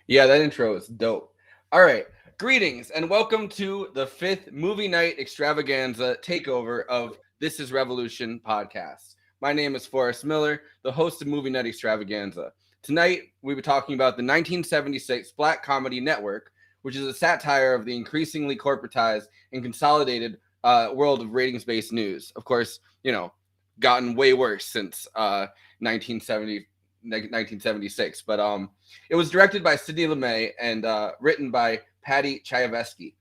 Yeah, that intro is dope. All right. Greetings and welcome to the fifth movie night extravaganza takeover of This is Revolution podcast. My name is Forrest Miller, the host of Movie Night Extravaganza. Tonight, we'll be talking about the 1976 Black Comedy Network, which is a satire of the increasingly corporatized and consolidated world of ratings-based news. Of course, gotten way worse since 1976, but it was directed by Sidney Lumet and written by Paddy Chayefsky.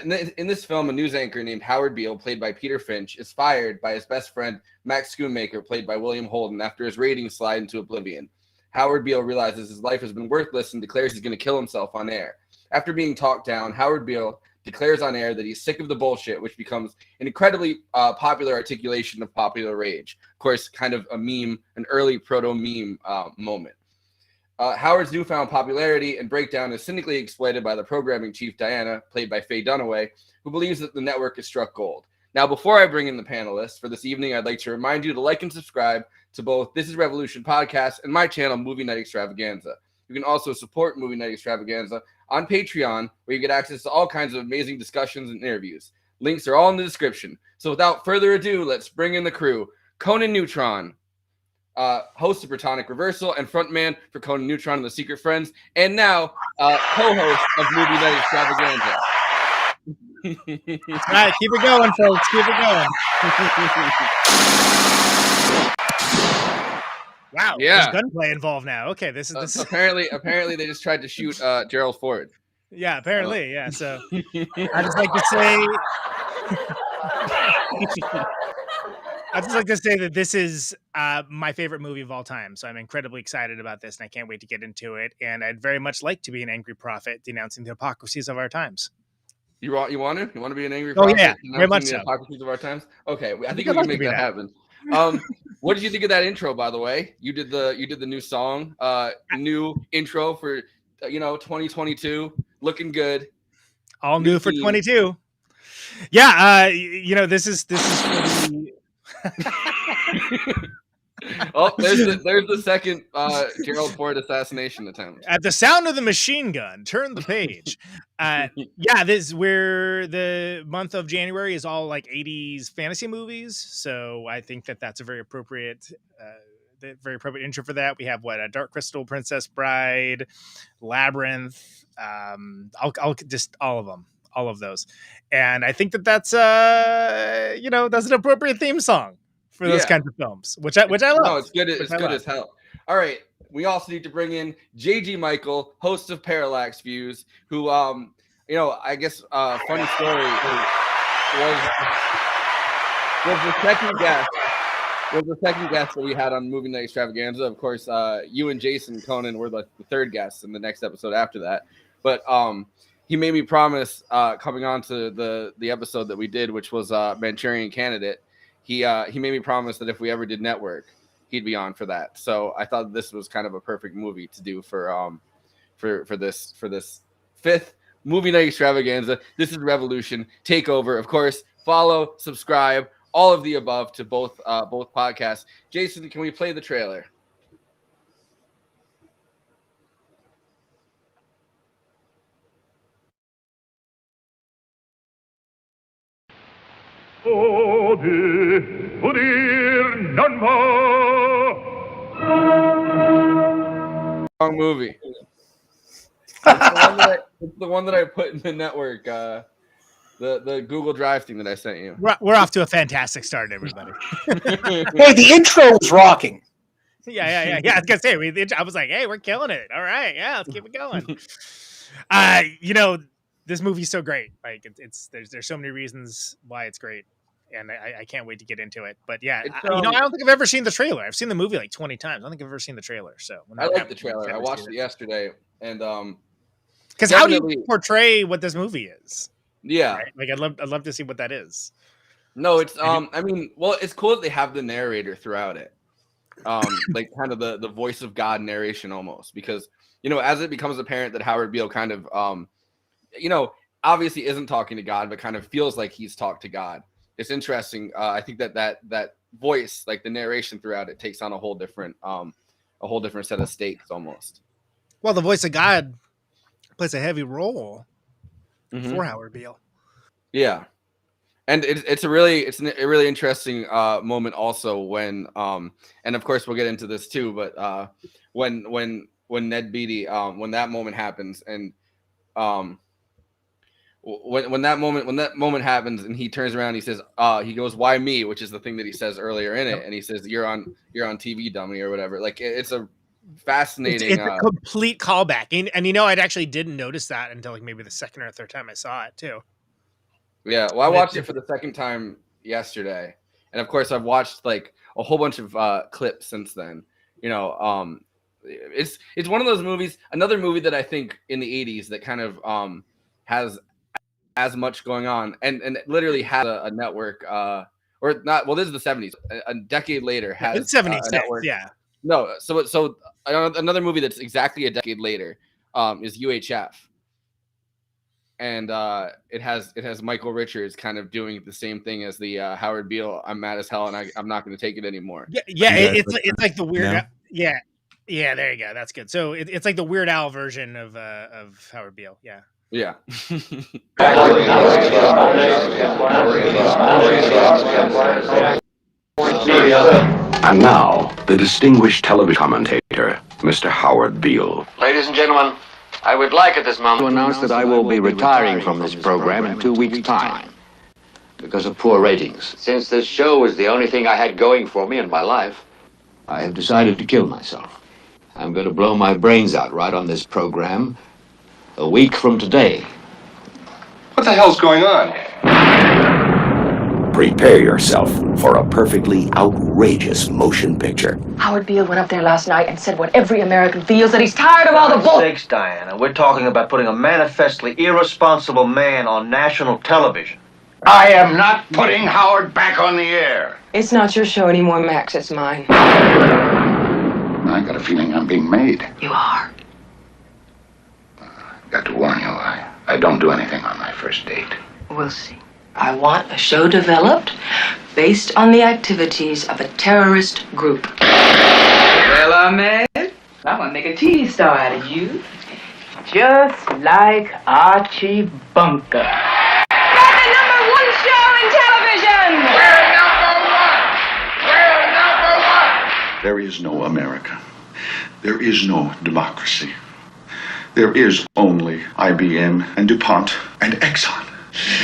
In this film, a news anchor named Howard Beale, played by Peter Finch, is fired by his best friend Max Schoonmaker, played by William Holden, after his ratings slide into oblivion. Howard Beale realizes his life has been worthless and declares he's going to kill himself on air. After being talked down, Howard Beale declares on air that he's sick of the bullshit, which becomes an incredibly popular articulation of popular rage. Of course, kind of a meme, an early proto-meme moment. Howard's newfound popularity and breakdown is cynically exploited by the programming chief, Diana, played by Faye Dunaway, who believes that the network has struck gold. Now, before I bring in the panelists for this evening, I'd like to remind you to like and subscribe to both This is Revolution podcast and my channel, Movie Night Extravaganza. You can also support Movie Night Extravaganza on Patreon, where you get access to all kinds of amazing discussions and interviews. Links are all in the description. So without further ado, let's bring in the crew. Conan Neutron, host of Protonic Reversal and frontman for Conan Neutron and the Secret Friends, and now co-host of Movie Night Extravaganza. All right, keep it going, folks. Keep it going. Wow, Yeah. There's gunplay involved now. Okay, this is apparently they just tried to shoot Gerald Ford. Yeah, apparently, yeah. So I just like to say, that this is my favorite movie of all time. So I'm incredibly excited about this, and I can't wait to get into it. And I'd very much like to be an angry prophet denouncing the hypocrisies of our times. You want to be an angry prophet? Oh yeah, very much the so. Hypocrisies of our times. Okay, I think we can make that happen. What did you think of that intro, by the way? You did the new song, new intro for 2022, looking good. All new for 22. Yeah, this is Oh, there's the second Gerald Ford assassination attempt. At the sound of the machine gun, turn the page. Where the month of January is all like 80s fantasy movies. So I think that's a very appropriate intro for that. We have a Dark Crystal, Princess Bride, Labyrinth. I'll just all of those. And I think that's that's an appropriate theme song for those kinds of films, which I love. No, it's good. It's good as hell. All right, we also need to bring in JG Michael, host of Parallax Views, who I guess funny story was the second guest. Was the second guest that we had on Movie Night Extravaganza. Of course, you and Jason Conan were the third guests in the next episode after that. But he made me promise coming on to the episode that we did, which was Manchurian Candidate. He made me promise that if we ever did network, he'd be on for that. So I thought this was kind of a perfect movie to do for this fifth Movie Night Extravaganza. This is Revolution Takeover. Of course, follow, subscribe, all of the above to both podcasts. Jason, can we play the trailer? Wrong movie. It's the one that I put in the network. The Google Drive thing that I sent you. We're off to a fantastic start, everybody. Hey, the intro was rocking. Yeah. I was gonna say, I was like, hey, we're killing it. All right, yeah, let's keep it going. This movie's so great. Like there's so many reasons why it's great, and I can't wait to get into it. But yeah, I don't think I've ever seen the trailer. I've seen the movie like 20 times. I don't think I've ever seen the trailer. So I like the trailer. I watched it yesterday, and because how do you portray what this movie is? Yeah, right? Like I'd love to see what that is. No, it's it's cool that they have the narrator throughout it, like kind of the voice of God narration almost, because as it becomes apparent that Howard Beale kind of obviously isn't talking to God, but kind of feels like he's talked to God. It's interesting. I think that voice, like the narration throughout it, takes on a whole different set of stakes almost. Well, the voice of God plays a heavy role for Howard Beale. Yeah. And it's a really interesting moment also when and of course we'll get into this too, but when Ned Beatty when that moment happens and when that moment happens and he turns around, he says he goes, "Why me?" which is the thing that he says earlier in it, and he says, "You're on TV, dummy," or whatever. Like it's a fascinating. It's a complete callback, and I'd actually didn't notice that until like maybe the second or third time I saw it too. Yeah, well, I watched it for the second time yesterday, and of course, I've watched like a whole bunch of clips since then. It's one of those movies. Another movie that I think in the '80s that kind of has as much going on, and literally has a network, or not. Well, this is the '70s. A decade later, has it's '76. A network. Yeah. No, so another movie that's exactly a decade later is UHF. And it has Michael Richards kind of doing the same thing as the Howard Beale. I'm mad as hell, and I'm not going to take it anymore. Yeah. It's like the weird. Yeah. There you go. That's good. So it's like the Weird Al version of Howard Beale. Yeah. Yeah. And now, the distinguished television commentator, Mr. Howard Beale. Ladies and gentlemen, I would like at this moment to announce that I will be retiring from this program in 2 weeks' time because of poor ratings. Since this show was the only thing I had going for me in my life, I have decided to kill myself. I'm going to blow my brains out right on this program a week from today. What the hell's going on? Prepare yourself for a perfectly outrageous motion picture. Howard Beale went up there last night and said what every American feels, that he's tired of all the bull. Sakes, Diana, we're talking about putting a manifestly irresponsible man on national television. I am not putting Howard back on the air. It's not your show anymore, Max. It's mine. I got a feeling I'm being made. You are. Got to warn you, I don't do anything on my first date. We'll see. I want a show developed based on the activities of a terrorist group. Well, Ahmed, I want to make a TV star out of you. Just like Archie Bunker. You're the #1 show in television! We're number one! There is no America. There is no democracy. There is only IBM and DuPont and Exxon.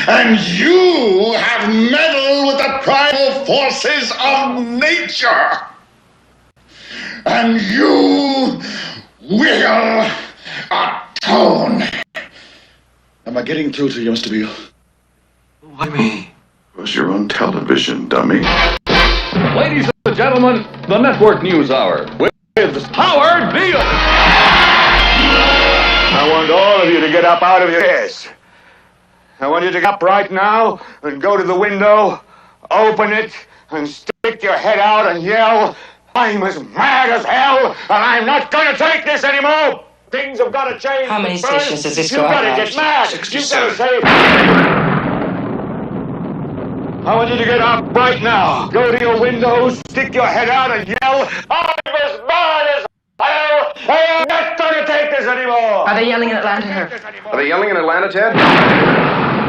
And you have meddled with the primal forces of nature. And you will atone. Am I getting through to you, Mr. Beale? Why me? It was your own television, dummy. Ladies and gentlemen, the Network News Hour with Howard Beale. I want all of you to get up out of your chairs. I want you to get up right now and go to the window, open it, and stick your head out and yell, "I'm as mad as hell, and I'm not going to take this anymore! Things have got to change." How many stations does this go You've got to on? get mad! You've got to say... I want you to get up right now. Go to your window, stick your head out, and yell, "I'm as mad as hell, and I'm not going to take this anymore!" Are they yelling in Atlanta here? Are they yelling in Atlanta, Ted?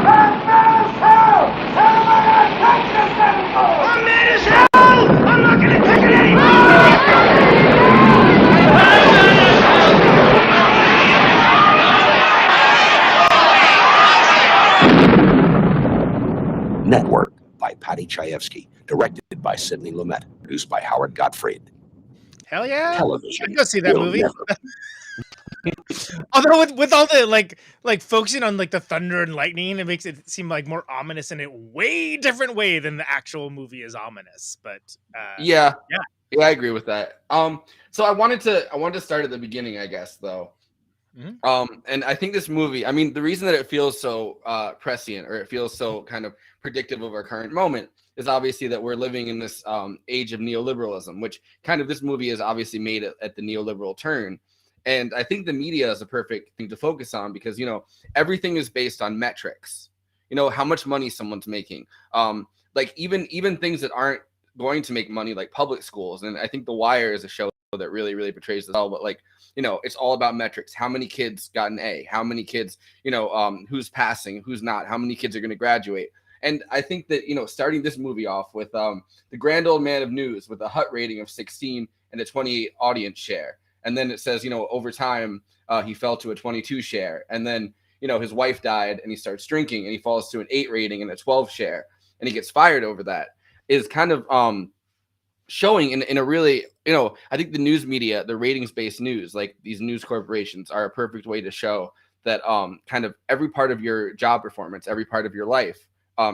I'm mad as hell! I'm not gonna take it anymore! Network by Paddy Chayefsky. Directed by Sidney Lumet. Produced by Howard Gottfried. Hell yeah. Television. I'd go see that will movie. never- Although with all the like focusing on like the thunder and lightning, it makes it seem like more ominous in a way different way than the actual movie is ominous. But Yeah, I agree with that. So I wanted to start at the beginning, I guess, though. And I think this movie, I mean, the reason that it feels so prescient, or it feels so kind of predictive of our current moment, is obviously that we're living in this age of neoliberalism, which kind of this movie is obviously made at the neoliberal turn. And I think the media is a perfect thing to focus on because, you know, everything is based on metrics, you know, how much money someone's making, like even things that aren't going to make money, like public schools. And I think The Wire is a show that really, really portrays this well. But like, you know, it's all about metrics. How many kids got an A? How many kids, you know, who's passing, who's not? How many kids are going to graduate? And I think that, you know, starting this movie off with the grand old man of news with a HUT rating of 16 and a 28 audience share. And then it says, you know, over time, he fell to a 22 share. And then, you know, his wife died and he starts drinking and he falls to an 8 rating and a 12 share. And he gets fired over that, is kind of showing in a really, you know, I think the news media, the ratings-based news, like these news corporations, are a perfect way to show that kind of every part of your job performance, every part of your life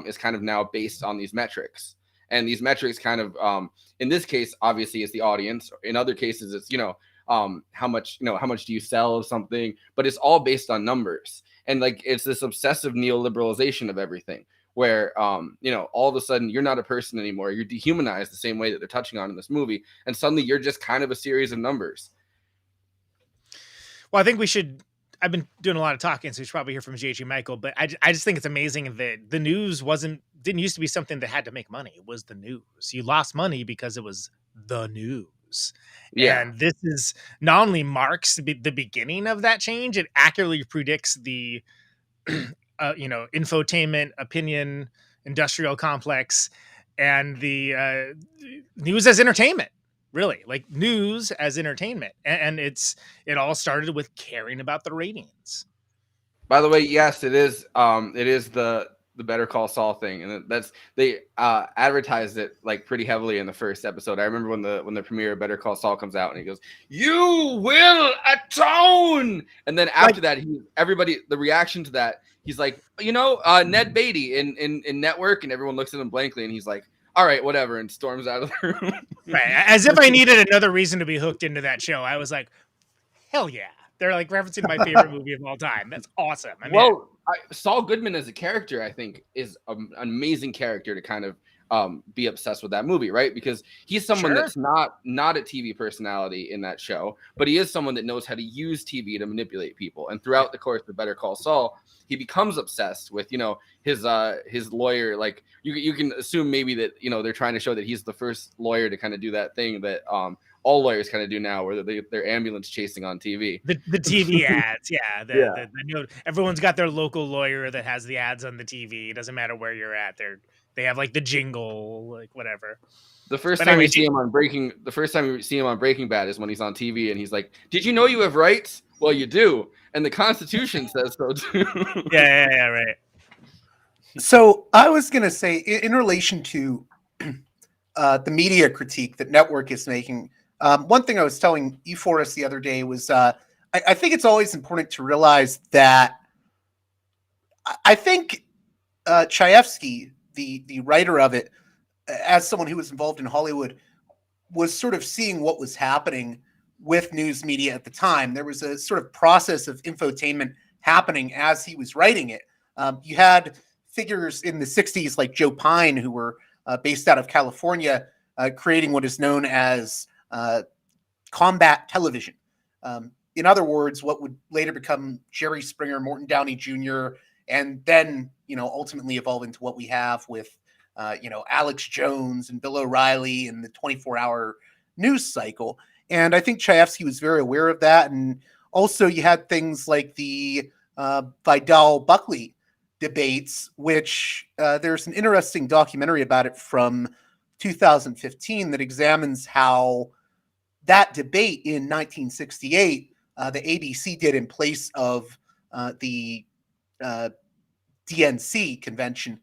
is kind of now based on these metrics. And these metrics kind of, in this case, obviously, it's the audience. In other cases, it's, you know, how much do you sell of something? But it's all based on numbers. And like, it's this obsessive neoliberalization of everything, where, you know, all of a sudden you're not a person anymore. You're dehumanized the same way that they're touching on in this movie. And suddenly you're just kind of a series of numbers. Well, I think I've been doing a lot of talking, so we should probably hear from J.G. Michael, but I just think it's amazing that the news didn't used to be something that had to make money. It was the news. You lost money because it was the news. Yeah. And this is not only marks the beginning of that change, it accurately predicts the you know, infotainment, opinion, industrial complex, and the news as entertainment, really, like news as entertainment. And it all started with caring about the ratings. By the way, yes, it is the Better Call Saul thing. And they advertised it like pretty heavily in the first episode. I remember when the premiere of Better Call Saul comes out and he goes, "You will atone." And then after that, the reaction to that, he's like, you know, Ned Beatty in Network, and everyone looks at him blankly, and he's like, "All right, whatever," and storms out of the room. Right. As if I needed another reason to be hooked into that show. I was like, hell yeah. They're like referencing my favorite movie of all time. That's awesome. Saul Goodman as a character, I think, is an amazing character to kind of be obsessed with that movie, right? Because he's someone that's not a TV personality in that show, but he is someone that knows how to use TV to manipulate people. And throughout the course of Better Call Saul, he becomes obsessed with, you know, his lawyer. Like you can assume maybe that, you know, they're trying to show that he's the first lawyer to kind of do that thing that all lawyers kind of do now, where they're ambulance chasing on TV. The TV ads, yeah. Everyone's got their local lawyer that has the ads on the TV. It doesn't matter where you're at. They have like the jingle, like whatever. The first time you see him on Breaking Bad is when he's on TV and he's like, "Did you know you have rights? Well, you do, and the Constitution says so too." Yeah, right. So I was gonna say, in relation to the media critique that Network is making. One thing I was telling you, Forrest, the other day was I think it's always important to realize that I think Chayefsky, the writer of it, as someone who was involved in Hollywood, was sort of seeing what was happening with news media at the time. There was a sort of process of infotainment happening as he was writing it. You had figures in the 60s like Joe Pine, who were based out of California, creating what is known as combat television. In other words, what would later become Jerry Springer, Morton Downey Jr., and then, you know, ultimately evolve into what we have with, you know, Alex Jones and Bill O'Reilly and the 24-hour news cycle. And I think Chayefsky was very aware of that. And also you had things like the Vidal-Buckley debates, which there's an interesting documentary about it from 2015 that examines how that debate in 1968, the ABC did in place of the DNC convention.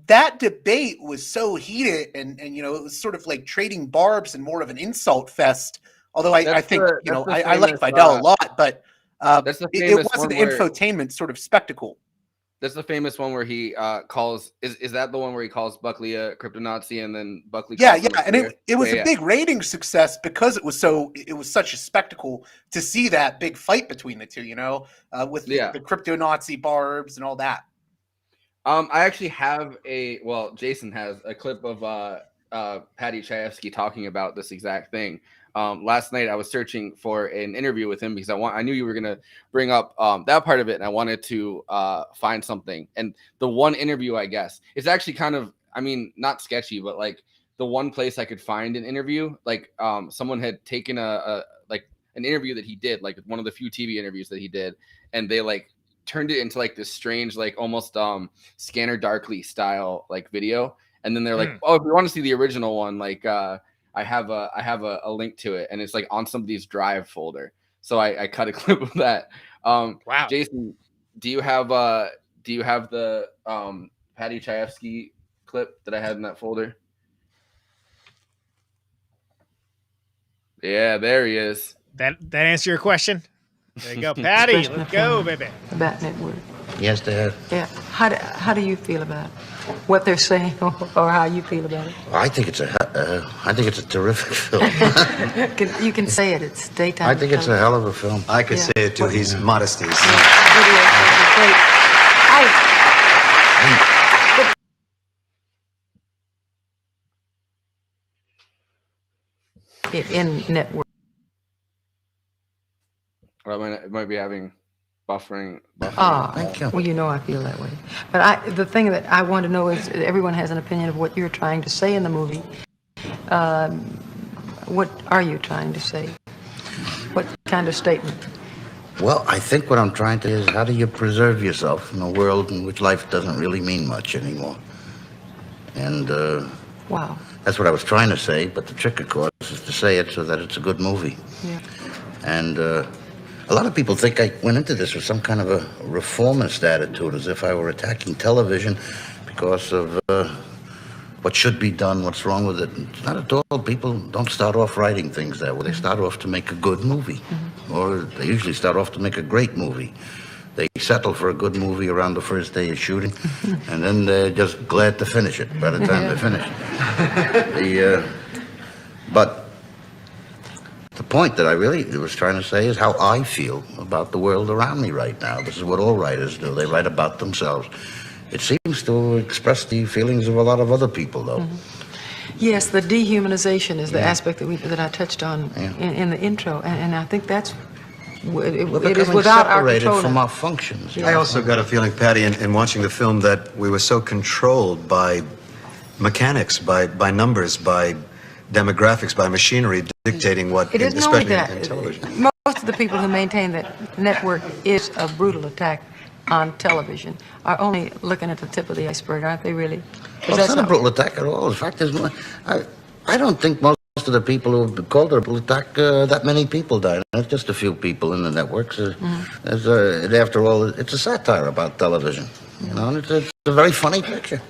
That debate was so heated and you know, it was sort of like trading barbs and more of an insult fest. Although I think, you know, I like Vidal a lot, but it was an infotainment sort of spectacle. That's the famous one where he calls. Is that the one where he calls Buckley a crypto Nazi and then Buckley? Yeah, and it was a big rating success because it was such a spectacle to see that big fight between the two. You know, with the crypto Nazi barbs and all that. I actually have Jason has a clip of Paddy Chayefsky talking about this exact thing. Last night I was searching for an interview with him because I knew you were going to bring up that part of it, and I wanted to find something. And the one interview, I guess, is actually kind of, I mean, not sketchy, but like the one place I could find an interview. Like someone had taken an interview that he did, like one of the few TV interviews that he did, and they like turned it into like this strange, like almost Scanner Darkly style like video. And then they're like, oh, if you want to see the original one, like I have a link to it, and it's like on somebody's Drive folder. So I cut a clip of that. Wow. Jason, do you have the Paddy Chayefsky clip that I had in that folder? Yeah, there he is. That answer your question? There you go, Paddy. Let's go, baby. About network. Yes, Dad. Yeah. How do you feel about it? What they're saying, or how you feel about it? I think it's a terrific film. You can say it. It's daytime. I think it's a hell of a film. I could say it too. He's modesty. In network. Well, it might be having buffering. Thank you. Well, you know I feel that way. But the thing that I want to know is everyone has an opinion of what you're trying to say in the movie. What are you trying to say? What kind of statement? Well, I think what I'm trying to is how do you preserve yourself in a world in which life doesn't really mean much anymore? And Wow. That's what I was trying to say, but the trick, of course, is to say it so that it's a good movie. Yeah. And a lot of people think I went into this with some kind of a reformist attitude, as if I were attacking television because of what should be done, what's wrong with it. It's not at all. People don't start off writing things that way. They start off to make a good movie, or they usually start off to make a great movie. They settle for a good movie around the first day of shooting, and then they're just glad to finish it by the time they finish. But the point that I really was trying to say is how I feel about the world around me right now. This is what all writers do. They write about themselves. It seems to express the feelings of a lot of other people, though. Yes, the dehumanization is the aspect that I touched on in the intro, and I think that's it is without our control from our functions. I also got a feeling, Paddy, in watching the film, that we were so controlled by mechanics, by numbers, by demographics, by machinery dictating what, it isn't especially only that. in television. Most of the people who maintain that network is a brutal attack on television are only looking at the tip of the iceberg, aren't they, really? Well, it's not a brutal attack at all. In fact, I don't think most of the people who have called it a brutal attack, that many people died. It's just a few people in the networks. After all, it's a satire about television. You know, and it's a very funny picture.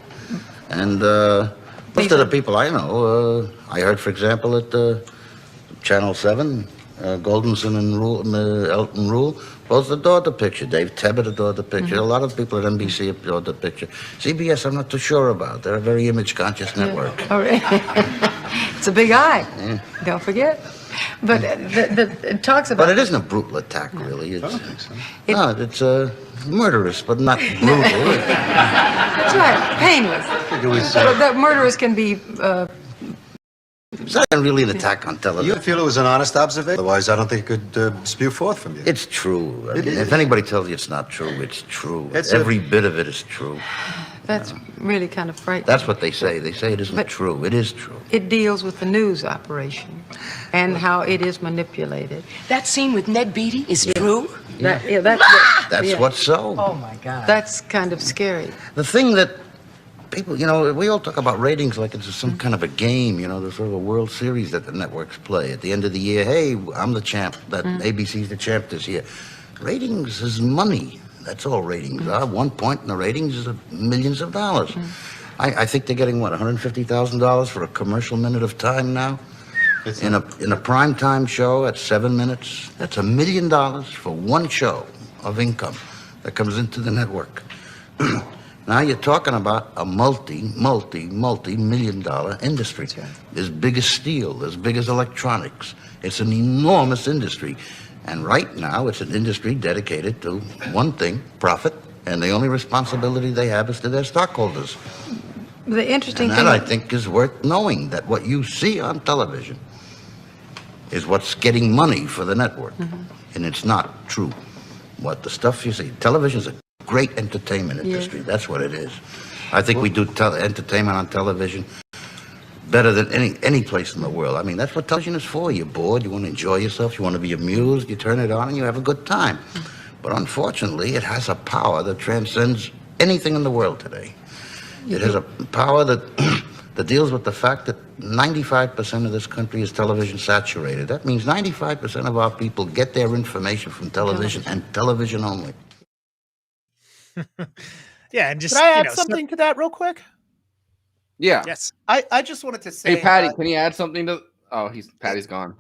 And most of the people I know, I heard, for example, at Channel 7, Goldenson and Elton Rule both adored the picture. Dave Tebbutt adored the picture. A lot of people at NBC adored the picture. CBS, I'm not too sure about. They're a very image-conscious network. Oh, really? It's a big eye. Yeah. Don't forget. But it talks about... But it isn't a brutal attack, really. It's, it's murderous, but not brutal. That's right. Painless. But that murderous can be... It's not really an attack on television. You feel it was an honest observation? Otherwise, I don't think it could spew forth from you. It's true. I mean, if anybody tells you it's not true, it's true. Every bit of it is true. That's really kind of frightening. That's what they say. They say it isn't true. It is true. It deals with the news operation and how it is manipulated. That scene with Ned Beatty is true? That's what's so. Oh, my God. That's kind of scary. The thing that people, you know, we all talk about ratings like it's some kind of a game, you know, there's sort of a World Series that the networks play. At the end of the year, hey, I'm the champ, that ABC's the champ this year. Ratings is money. That's all ratings are. 1 point in the ratings is millions of dollars. I think they're getting, what, $150,000 for a commercial minute of time now? In a prime time show at 7 minutes, that's $1 million for one show of income that comes into the network. Now you're talking about a multi-million dollar industry. That's right. As big as steel, as big as electronics. It's an enormous industry. And right now it's an industry dedicated to one thing, profit, and the only responsibility they have is to their stockholders. The interesting thing... And that, I think, is worth knowing, that what you see on television is what's getting money for the network. And it's not true. What the stuff you see, television is a great entertainment industry. That's what it is. I think we do entertainment on television better than any place in the world. I mean, that's what television is for. You're bored, you want to enjoy yourself, you want to be amused, you turn it on and you have a good time. But unfortunately, it has a power that transcends anything in the world today. It has a power that that deals with the fact that 95% of this country is television saturated. That means 95% of our people get their information from television and television only. Yeah, and just Could I add something to that real quick? Yeah. Yes. I just wanted to say, Hey, Patty, can you add something to? Oh, Patty's gone.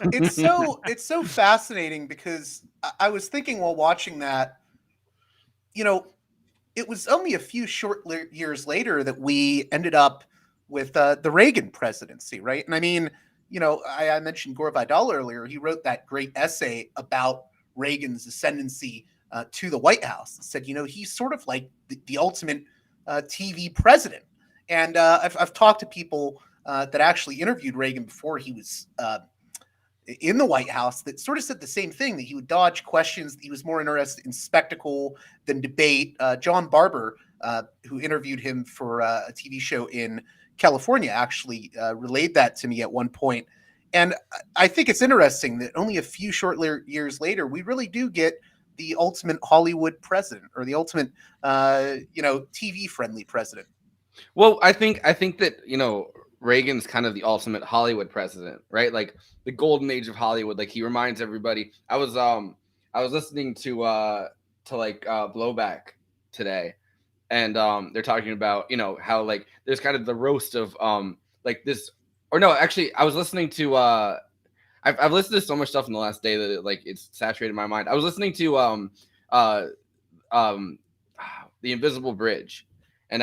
It's so fascinating because I was thinking while watching that, it was only a few short years later that we ended up with the Reagan presidency, right? And I mean, I mentioned Gore Vidal earlier. He wrote that great essay about Reagan's ascendancy to the White House. Said, he's sort of like the ultimate TV president. And I've talked to people that actually interviewed Reagan before he was in the White House that sort of said the same thing, that he would dodge questions. He was more interested in spectacle than debate. John Barber, who interviewed him for a TV show in California, actually relayed that to me at one point. And I think it's interesting that only a few short years later, we really do get the ultimate Hollywood president, or the ultimate, TV friendly president. Well, I think that, Reagan's kind of the ultimate Hollywood president, right? Like the golden age of Hollywood. Like he reminds everybody. I was listening to Blowback today, and they're talking about, how like there's kind of the roast of like this, or no, actually I was listening to I've listened to so much stuff in the last day that it's saturated my mind. I was listening to The Invisible Bridge, and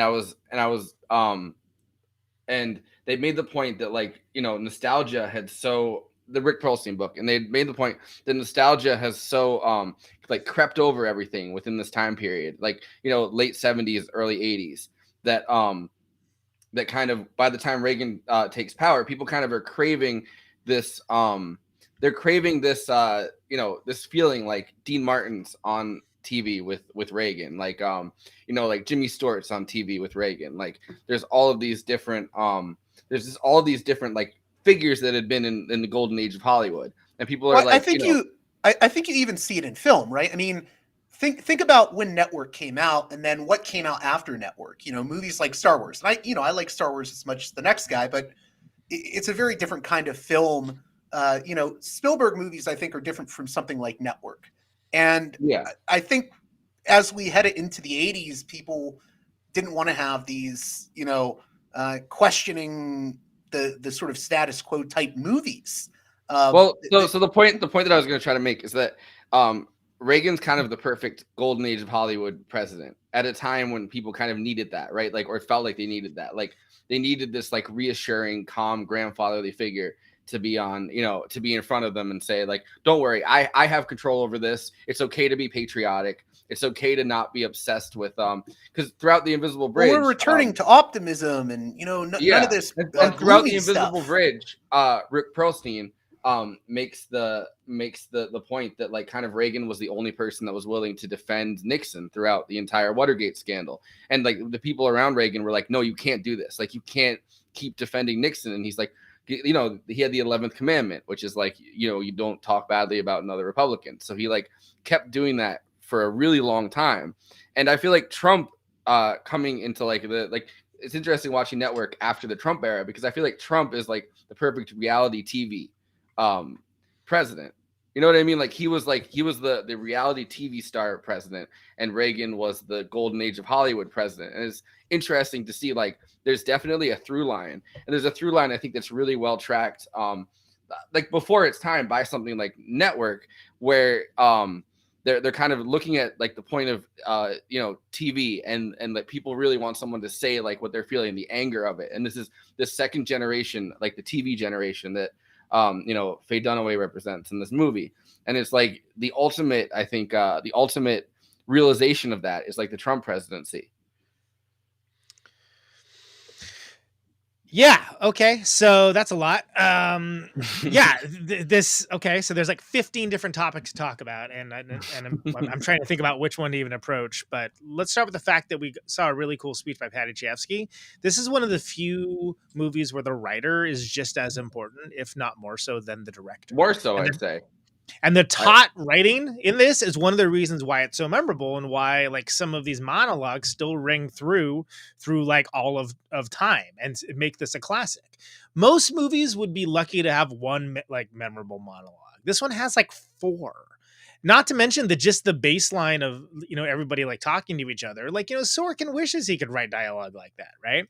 and they made the point that nostalgia had the Rick Perlstein book, and they made the point that nostalgia has crept over everything within this time period, late 70s, early 80s, that that kind of by the time Reagan takes power, people kind of are craving this they're craving this this feeling like Dean Martin's on TV with Reagan, like Jimmy Stewart's on TV with Reagan. Like there's all of these different all of these different figures that had been in the golden age of Hollywood, and people are I think you even see it in film, right? I mean, think about when Network came out, and then what came out after Network. Movies like Star Wars. And I like Star Wars as much as the next guy, but it's a very different kind of film. Spielberg movies, I think, are different from something like Network. And yeah, I think as we headed into the 80s, people didn't want to have these, questioning the sort of status quo type movies. So the point that I was going to try to make is that Reagan's kind of the perfect golden age of Hollywood president at a time when people kind of needed that, right? Or felt like they needed that. Like they needed this reassuring, calm grandfatherly figure to be on, to be in front of them and say, don't worry, I have control over this. It's okay to be patriotic. It's okay to not be obsessed with because throughout the Invisible Bridge, we're returning to optimism and none of this. And throughout the Invisible Bridge, Rick Perlstein makes the point that kind of Reagan was the only person that was willing to defend Nixon throughout the entire Watergate scandal, and the people around Reagan were like, no, you can't do this. You can't keep defending Nixon. And he's like, he had the 11th commandment, which is you don't talk badly about another Republican. So he kept doing that for a really long time. And I feel like Trump coming into it's interesting watching Network after the Trump era, because I feel like Trump is the perfect reality TV president. You know what I mean? He was the reality TV star president, and Reagan was the golden age of Hollywood president. And it's interesting to see there's definitely a through line, and there's a through line I think that's really well tracked before its time by something like Network, where they're kind of looking at the point of TV, and people really want someone to say what they're feeling, the anger of it. And this is the second generation, the TV generation that Faye Dunaway represents in this movie. And it's the ultimate, I think, the ultimate realization of that is the Trump presidency. Yeah. Okay. So that's a lot. Yeah. This. Okay. So there's like 15 different topics to talk about, and I'm trying to think about which one to even approach. But let's start with the fact that we saw a really cool speech by Paddy Chayefsky. This is one of the few movies where the writer is just as important, if not more so, than the director. More so, I'd say. And the taut writing in this is one of the reasons why it's so memorable, and why like some of these monologues still ring through like all of time and make this a classic. Most movies would be lucky to have one like memorable monologue. This one has like 4. Not to mention just the baseline of, everybody like talking to each other. Like, Sorkin wishes he could write dialogue like that, right?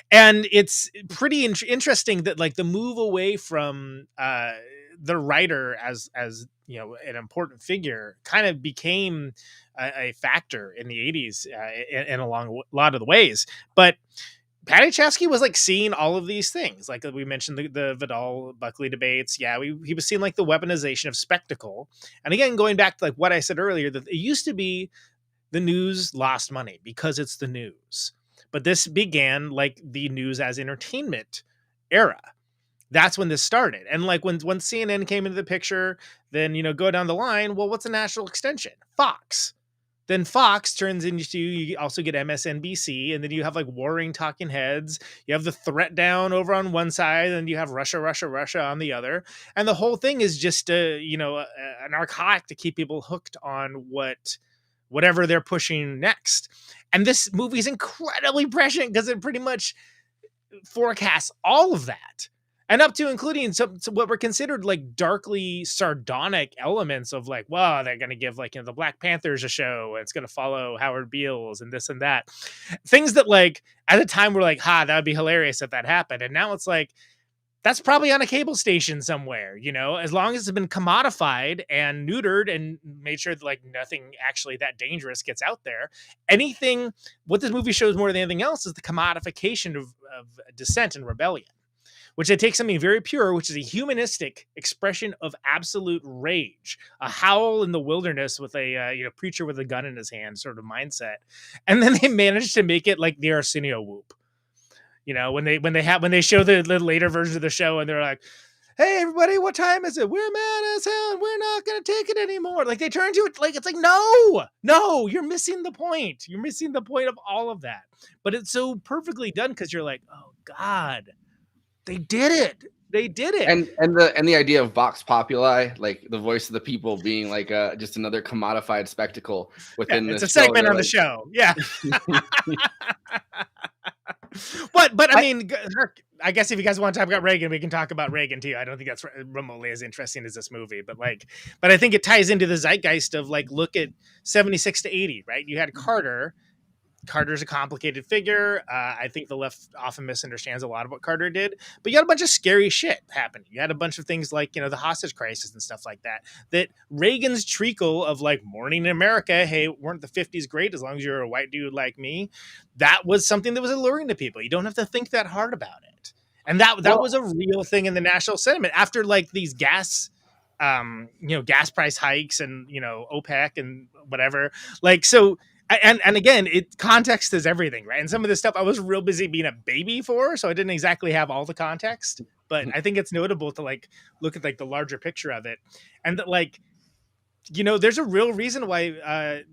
And it's pretty interesting that like the move away from the writer as an important figure kind of became a factor in the 80s in a lot of the ways. But Paddy Chayefsky was like seeing all of these things, like we mentioned the Vidal Buckley debates. Yeah, he was seeing like the weaponization of spectacle. And again, going back to like what I said earlier, that it used to be the news lost money because it's the news. But this began like the news as entertainment era. That's when this started. And like when CNN came into the picture, then, go down the line, well, what's a national extension? Fox. Then Fox turns into, you also get MSNBC, and then you have like warring talking heads. You have the threat down over on one side, and you have Russia on the other. And the whole thing is just, a narcotic to keep people hooked on whatever they're pushing next. And this movie is incredibly prescient because it pretty much forecasts all of that. And up to including some what were considered like darkly sardonic elements of like, well, they're going to give like, the Black Panthers a show. And it's going to follow Howard Beale's and this and that. Things that like at the time were like, that would be hilarious if that happened. And now it's like, that's probably on a cable station somewhere, as long as it's been commodified and neutered and made sure that like nothing actually that dangerous gets out there. What this movie shows more than anything else is the commodification of dissent and rebellion, which it takes something very pure, which is a humanistic expression of absolute rage, a howl in the wilderness with a preacher with a gun in his hand sort of mindset. And then they managed to make it like the Arsenio whoop. When they show the later version of the show and they're like, hey, everybody, what time is it? We're mad as hell and we're not going to take it anymore. Like they turn to it like, it's like, no, you're missing the point. You're missing the point of all of that. But it's so perfectly done because you're like, oh, God, they did it. They did it. And the idea of Vox Populi, like the voice of the people being like just another commodified spectacle within this. It's a segment on the show. Yeah. But I mean, I guess if you guys want to talk about Reagan, we can talk about Reagan too. I don't think that's remotely as interesting as this movie, but I think it ties into the zeitgeist of like, look at 76 to 80, right? You had Carter. Carter's a complicated figure. I think the left often misunderstands a lot of what Carter did, but you had a bunch of scary shit happening. You had a bunch of things like, the hostage crisis and stuff like that Reagan's treacle of like morning in America. Hey, weren't the 50s great as long as you're a white dude like me? That was something that was alluring to people. You don't have to think that hard about it. And that was a real thing in the national sentiment after like these gas price hikes and, OPEC and whatever. Like, so, and again, context is everything, right? And some of this stuff I was real busy being a baby for, so I didn't exactly have all the context. But I think it's notable to like look at like the larger picture of it, and that like, there's a real reason why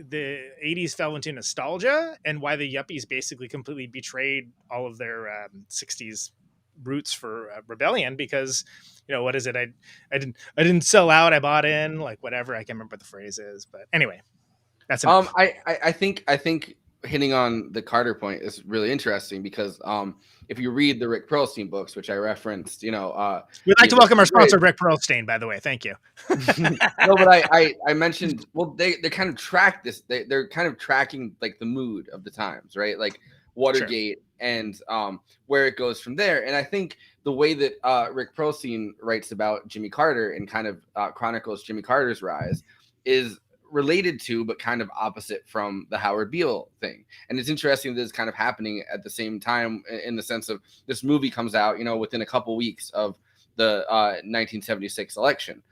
the 80s fell into nostalgia and why the yuppies basically completely betrayed all of their 60s roots for rebellion, because what is it? I didn't sell out. I bought in, like whatever. I can't remember what the phrase is, but anyway. That's enough. I think hitting on the Carter point is really interesting because if you read the Rick Perlstein books, which I referenced, we'd like to welcome our sponsor, Rick Perlstein, by the way. Thank you. No, but I mentioned, well, they kind of track this. They're kind of tracking like the mood of the times, right? Like Watergate and where it goes from there. And I think the way that Rick Perlstein writes about Jimmy Carter and kind of chronicles Jimmy Carter's rise is related to, but kind of opposite from the Howard Beale thing. And it's interesting that it's kind of happening at the same time in the sense of this movie comes out, within a couple weeks of the 1976 election.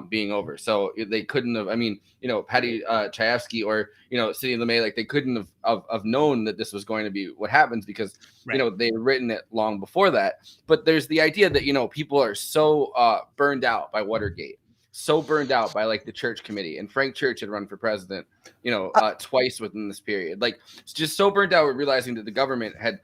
being over. So they couldn't have, I mean, you know, Paddy Chayefsky or, you know, Sidney Lumet, like they couldn't have known that this was going to be what happens because, you know, they had written it long before that. But there's the idea that, you know, people are so burned out by Watergate, so burned out by like the Church Committee, and Frank Church had run for president, you know, twice within this period. Like it's just so burned out with realizing that the government had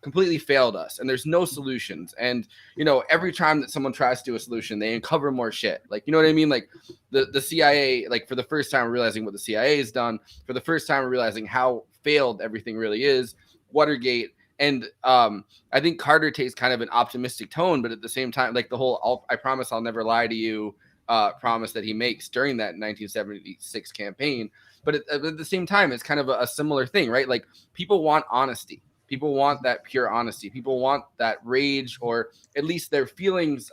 completely failed us and there's no solutions. And, you know, every time that someone tries to do a solution, they uncover more shit. Like, you know what I mean? Like the CIA, like for the first time realizing what the CIA has done, for the first time realizing how failed everything really is, Watergate. And I think Carter takes kind of an optimistic tone, but at the same time, like the whole I promise I'll never lie to you promise that he makes during that 1976 campaign. But at the same time, it's kind of a similar thing, right? Like people want honesty. People want that pure honesty. People want that rage, or at least their feelings,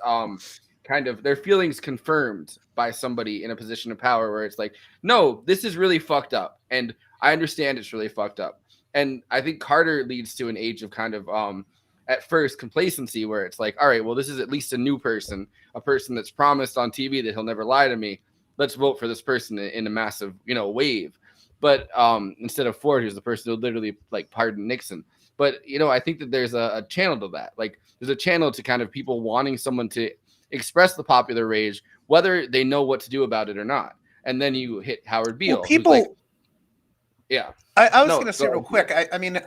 their feelings confirmed by somebody in a position of power where it's like, no, this is really fucked up. And I understand it's really fucked up. And I think Carter leads to an age of kind of, at first, complacency where it's like, all right, well, this is at least a new person, a person that's promised on TV that he'll never lie to me. Let's vote for this person in a massive, you know, wave. But instead of Ford, who's the person who literally like pardoned Nixon. But, you know, I think that there's a channel to that. Like there's a channel to kind of people wanting someone to express the popular rage, whether they know what to do about it or not. And then you hit Howard Beale. Well, people, like, yeah. I was going to say real quick. I mean,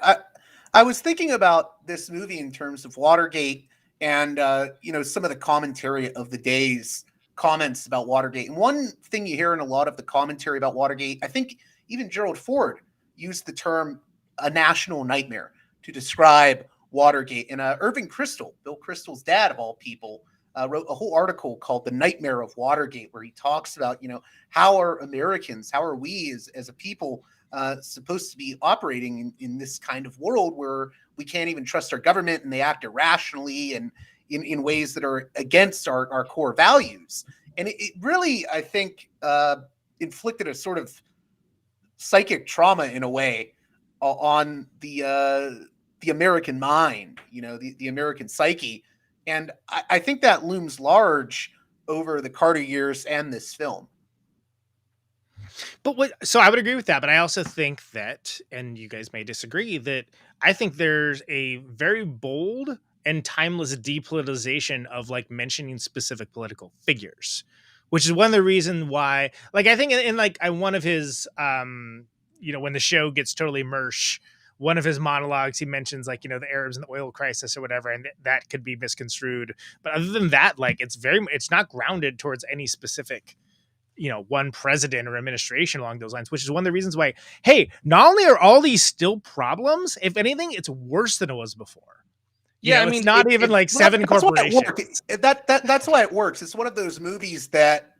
I was thinking about this movie in terms of Watergate and, you know, some of the commentary of the day's comments about Watergate. And one thing you hear in a lot of the commentary about Watergate, I think even Gerald Ford used the term a national nightmare to describe Watergate. And Irving Kristol, Bill Kristol's dad of all people, wrote a whole article called The Nightmare of Watergate, where he talks about, you know, how are Americans, how are we as a people supposed to be operating in this kind of world where we can't even trust our government and they act irrationally and in ways that are against our core values. And it really, I think, inflicted a sort of psychic trauma in a way on the American mind, you know, the American psyche. And I think that looms large over the Carter years and this film. But so I would agree with that, but I also think that, and you guys may disagree, that I think there's a very bold and timeless depoliticization of like mentioning specific political figures, which is one of the reasons why, like, I think in like one of his, you know, when the show gets totally mersh, one of his monologues, he mentions like, you know, the Arabs and the oil crisis or whatever, and that could be misconstrued. But other than that, like, it's not grounded towards any specific, you know, one president or administration along those lines, which is one of the reasons why, hey, not only are all these still problems, if anything, it's worse than it was before. Yeah, I mean, it's not even like seven corporations. That's why it works. It's one of those movies that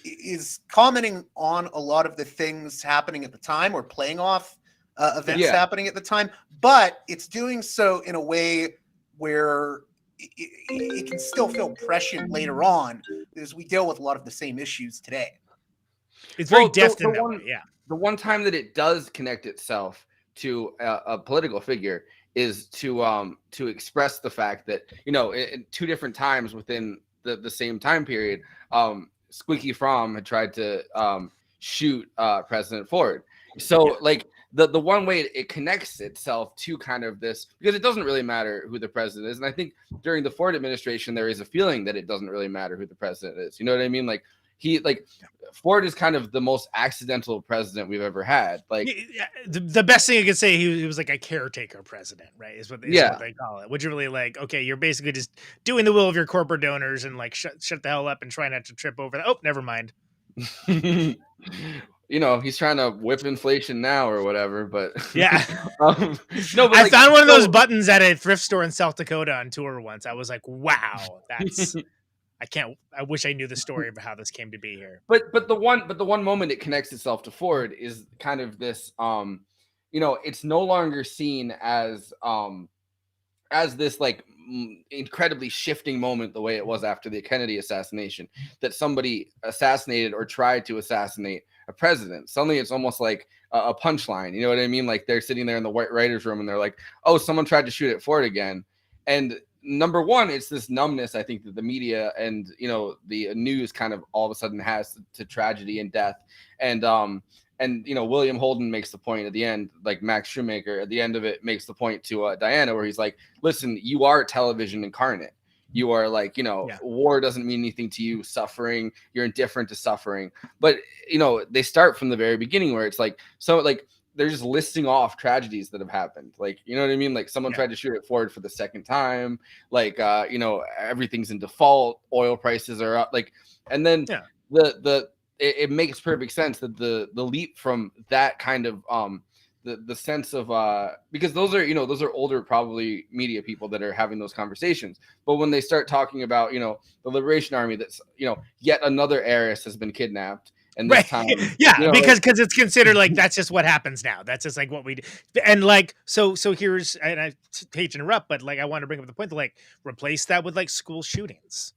is commenting on a lot of the things happening at the time or playing off events happening at the time, but it's doing so in a way where it can still feel prescient later on because we deal with a lot of the same issues today. It's very deft in that way, yeah. The one time that it does connect itself to a political figure is to express the fact that, you know, in two different times within the same time period, Squeaky Fromm had tried to shoot President Ford. So like the one way it connects itself to kind of this, because it doesn't really matter who the president is. And I think during the Ford administration, there is a feeling that it doesn't really matter who the president is. You know what I mean? Like Ford is kind of the most accidental president we've ever had. Like the best thing you could say, he was like a caretaker president, right? Is what they call it. Which are really like, okay, you're basically just doing the will of your corporate donors and like shut the hell up and try not to trip over that. Oh, never mind. You know, he's trying to whip inflation now or whatever, but yeah. No, but I found one of those buttons at a thrift store in South Dakota on tour once. I was like, wow, that's I wish I knew the story of how this came to be here. But the one moment it connects itself to Ford is kind of this, you know, it's no longer seen as this like incredibly shifting moment the way it was after the Kennedy assassination, that somebody assassinated or tried to assassinate a president. Suddenly it's almost like a punchline. You know what I mean? Like they're sitting there in the white writer's room and they're like, oh, someone tried to shoot at Ford again. And number one, it's this numbness, I think, that the media and, you know, the news kind of all of a sudden has to tragedy and death. And you know, William Holden makes the point at the end, like Max Shoemaker at the end of it makes the point to Diana, where he's like, listen, you are television incarnate. You are like, you know, war doesn't mean anything to you. Suffering, you're indifferent to suffering. But, you know, they start from the very beginning where it's like, so like they're just listing off tragedies that have happened. Like, you know what I mean? Like someone tried to shoot at Ford for the second time. Like, you know, everything's in default. Oil prices are up. Like, and then it makes perfect sense that the leap from that kind of the sense of because those are older probably media people that are having those conversations, but when they start talking about, you know, the Liberation Army, that's, you know, yet another heiress has been kidnapped, and this time because it's considered like that's just what happens now, that's just like what we do. And like so here's, and I hate to interrupt, but like I want to bring up the point that like replace that with like school shootings.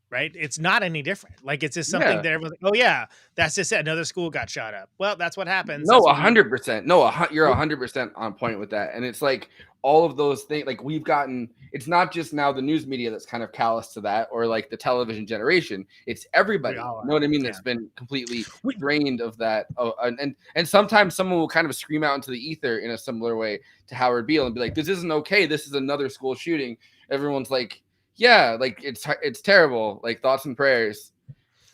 Right, it's not any different. Like it's just something that everyone's like, oh yeah, that's just it. Another school got shot up. Well, that's what happens. No, 100%. No, you're 100% on point with that. And it's like all of those things. Like we've gotten. It's not just now the news media that's kind of callous to that, or like the television generation. It's everybody. You know what I mean? That's been completely drained of that. And sometimes someone will kind of scream out into the ether in a similar way to Howard Beale and be like, "This isn't okay. This is another school shooting." Everyone's like, yeah, like it's terrible. Like thoughts and prayers.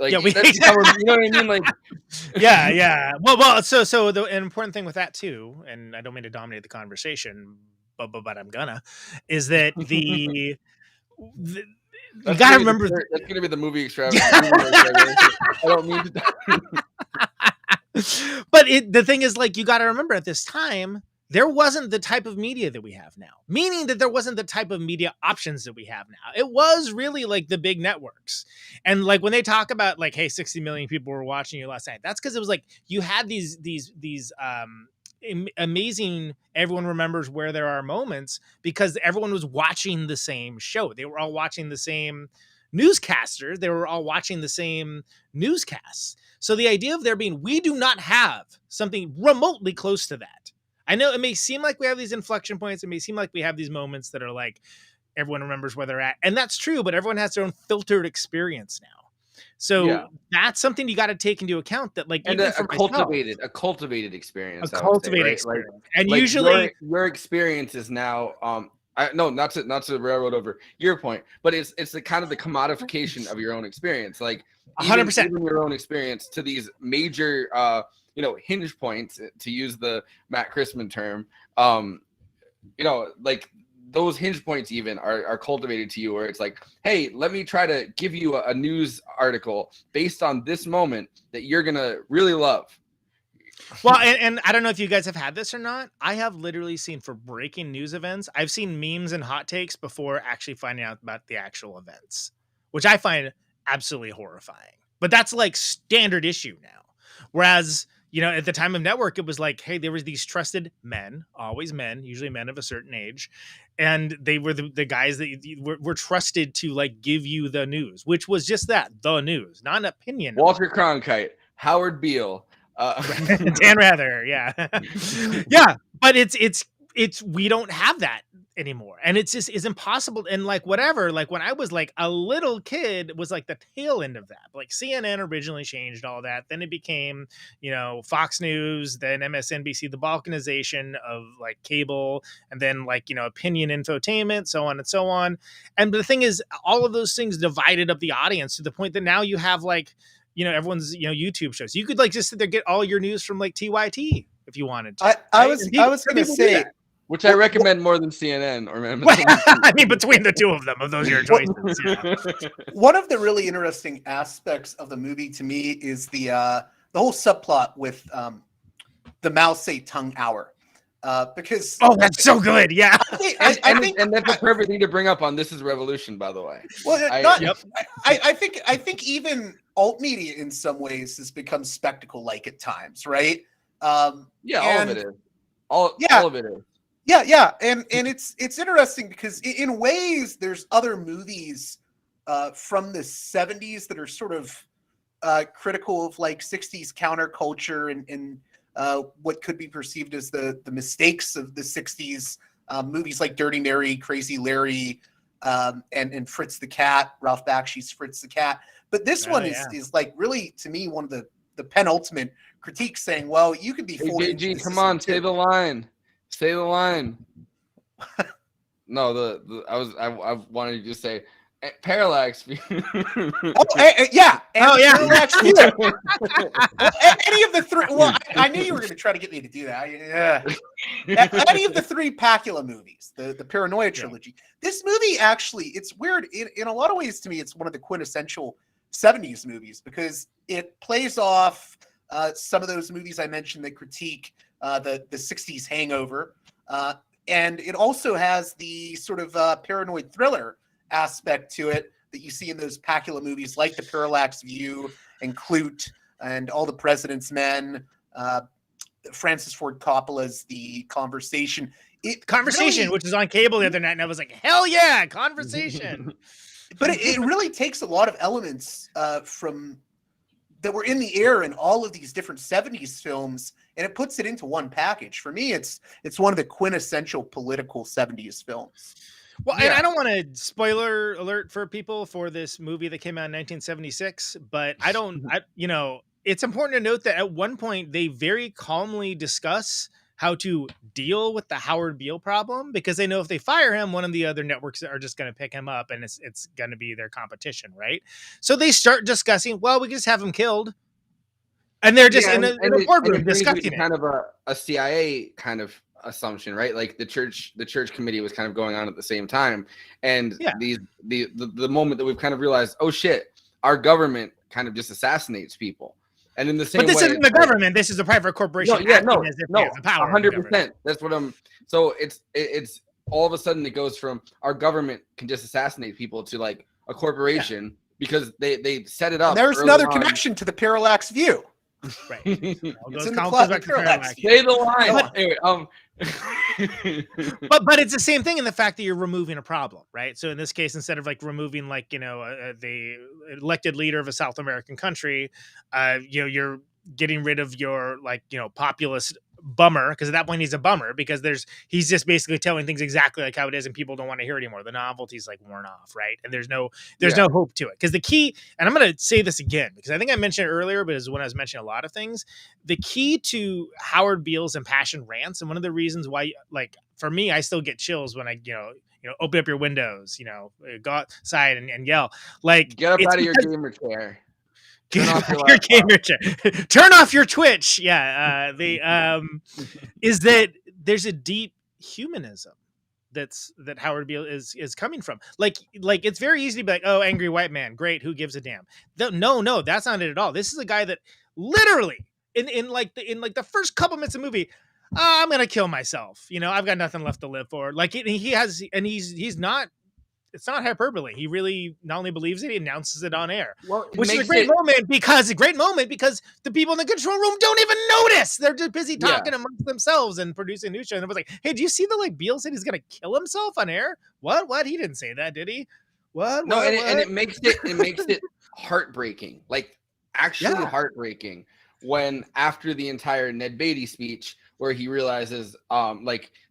Like you know what I mean? Like yeah. Well. So the an important thing with that too, and I don't mean to dominate the conversation, but I'm gonna, is that you gotta remember that's gonna be the movie extravaganza. I don't mean to. But the thing is, like, you gotta remember at this time, there wasn't the type of media that we have now, meaning that there wasn't the type of media options that we have now. It was really like the big networks. And like when they talk about like, hey, 60 million people were watching you last night, that's because it was like you had these amazing, everyone remembers where there are moments, because everyone was watching the same show. They were all watching the same newscasters. They were all watching the same newscasts. So the idea of there being, we do not have something remotely close to that. I know it may seem like we have these inflection points. It may seem like we have these moments that are like everyone remembers where they're at. And that's true, but everyone has their own filtered experience now. So that's something you got to take into account, that like, and even a cultivated experience. A cultivated experience. Like, and like usually your experience is now not to railroad over your point, but it's the kind of the commodification of your own experience. Like 100% even your own experience to these major hinge points, to use the Matt Christman term, like those hinge points even are cultivated to you, where it's like, hey, let me try to give you a news article based on this moment that you're gonna really love. Well, and I don't know if you guys have had this or not. I have literally seen, for breaking news events, I've seen memes and hot takes before actually finding out about the actual events, which I find absolutely horrifying. But that's like standard issue now. Whereas, at the time of network, it was like, hey, there was these trusted men, always men, usually men of a certain age. And they were the guys that were trusted to like give you the news, which was just that, the news, not an opinion. Walter Cronkite, Howard Beale, Dan Rather, yeah. Yeah, but it's we don't have that anymore, and it's impossible. And like whatever, like when I was like a little kid, it was like the tail end of that. Like CNN originally changed all that, then it became Fox News, then MSNBC, the balkanization of like cable, and then like opinion infotainment, so on and so on. And the thing is, all of those things divided up the audience to the point that now you have like everyone's YouTube shows. You could like just sit there, get all your news from like TYT if you wanted to. I was going to say, which I recommend more than CNN or I mean, between the two of them, of those your choices. One of the really interesting aspects of the movie to me is the whole subplot with the Mao Zedong hour. Because that's so good, yeah. I think that's a perfect thing to bring up on This Is Revolution, by the way. Well, I think even alt media in some ways has become spectacle-like at times, right? All of it is. All of it is. Yeah, and it's interesting because in ways there's other movies from the 70s that are sort of critical of like 60s counterculture and what could be perceived as the mistakes of the 60s, movies like Dirty Mary, Crazy Larry, and Fritz the Cat, Ralph Bakshi's Fritz the Cat. But this one is like really, to me, one of the penultimate critiques, saying, well, you could be fooled. Hey, JG, come on, say the line. Say the line. No, I wanted to just say Parallax. Yeah. Parallax. Well, any of the three. Well, I knew you were going to try to get me to do that. Yeah. Any of the three Pacula movies, the Paranoia Trilogy. This movie actually, it's weird. In a lot of ways, to me, it's one of the quintessential 70s movies because it plays off some of those movies I mentioned that critique the 60s hangover. And it also has the sort of paranoid thriller aspect to it that you see in those Pacula movies like The Parallax View and Clute and All the President's Men, Francis Ford Coppola's The Conversation. Conversation, which is on cable the other night, and I was like, hell yeah, Conversation. But it really takes a lot of elements from that were in the air in all of these different 70s films, and it puts it into one package. For me, it's one of the quintessential political 70s films. Well, and I don't want to spoiler alert for people for this movie that came out in 1976, but it's important to note that at one point they very calmly discuss how to deal with the Howard Beale problem, because they know if they fire him, one of the other networks are just going to pick him up and it's going to be their competition, right? So they start discussing, well, we can just have him killed. And they're just in a boardroom discussing it. Kind of a CIA kind of assumption, right? Like the church committee was kind of going on at the same time. And the moment that we've kind of realized, oh shit, our government kind of just assassinates people. And in the same way, but this isn't the government. This is a private corporation. No, 100%. That's what I'm. So it's all of a sudden it goes from our government can just assassinate people to like a corporation because they set it up. And there's another connection to the Parallax View. Right. It's in the plot of Parallax. Say the line. Anyway, but it's the same thing in the fact that you're removing a problem, right? So in this case, instead of like removing like the elected leader of a South American country, you're getting rid of your populist bummer, because at that point he's a bummer because he's just basically telling things exactly like how it is and people don't want to hear it anymore. The novelty's like worn off, right? And there's no hope to it, because the key, and I'm going to say this again because I think I mentioned it earlier, but it's when I was mentioning a lot of things, the key to Howard Beale's impassioned rants, and one of the reasons why, like for me, I still get chills when I open up your windows, go outside and yell, like get up out of your gamer chair. Turn off your gamer chair. Turn off your Twitch. Yeah. Is that there's a deep humanism that Howard Beale is coming from. Like it's very easy to be like, oh, angry white man, great, who gives a damn? No, that's not it at all. This is a guy that literally in the first couple minutes of the movie, I'm gonna kill myself. I've got nothing left to live for. Like he's not. It's not hyperbole. He really not only believes it, he announces it on air, which is a great moment because the people in the control room don't even notice. They're just busy talking amongst themselves and producing a news show. And it was like, hey, do you see Beale said he's going to kill himself on air? What? He didn't say that, did he? What? No, and it makes it heartbreaking, like actually heartbreaking when after the entire Ned Beatty speech where he realizes,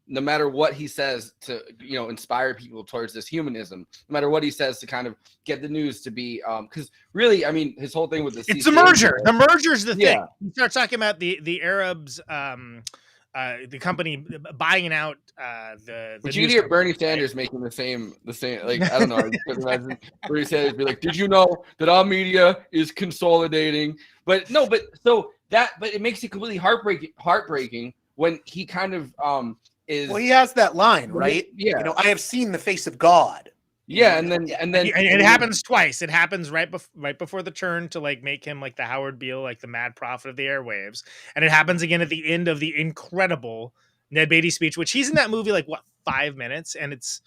no matter what he says to, inspire people towards this humanism, no matter what he says to kind of get the news to be, because really, I mean, his whole thing with it's a merger. The merger is the thing. He starts talking about the Arabs, the company buying out the. But you hear Bernie Sanders making the same. Like I don't know. I just imagine Bernie Sanders be like, "Did you know that our media is consolidating?" But it makes it completely heartbreaking when he kind of Well, he has that line, right? Yeah. I have seen the face of God. Yeah, and then it happens twice. It happens right before the turn to like make him like the Howard Beale, like the mad prophet of the airwaves, and it happens again at the end of the incredible Ned Beatty speech, which he's in that movie like 5 minutes, and it's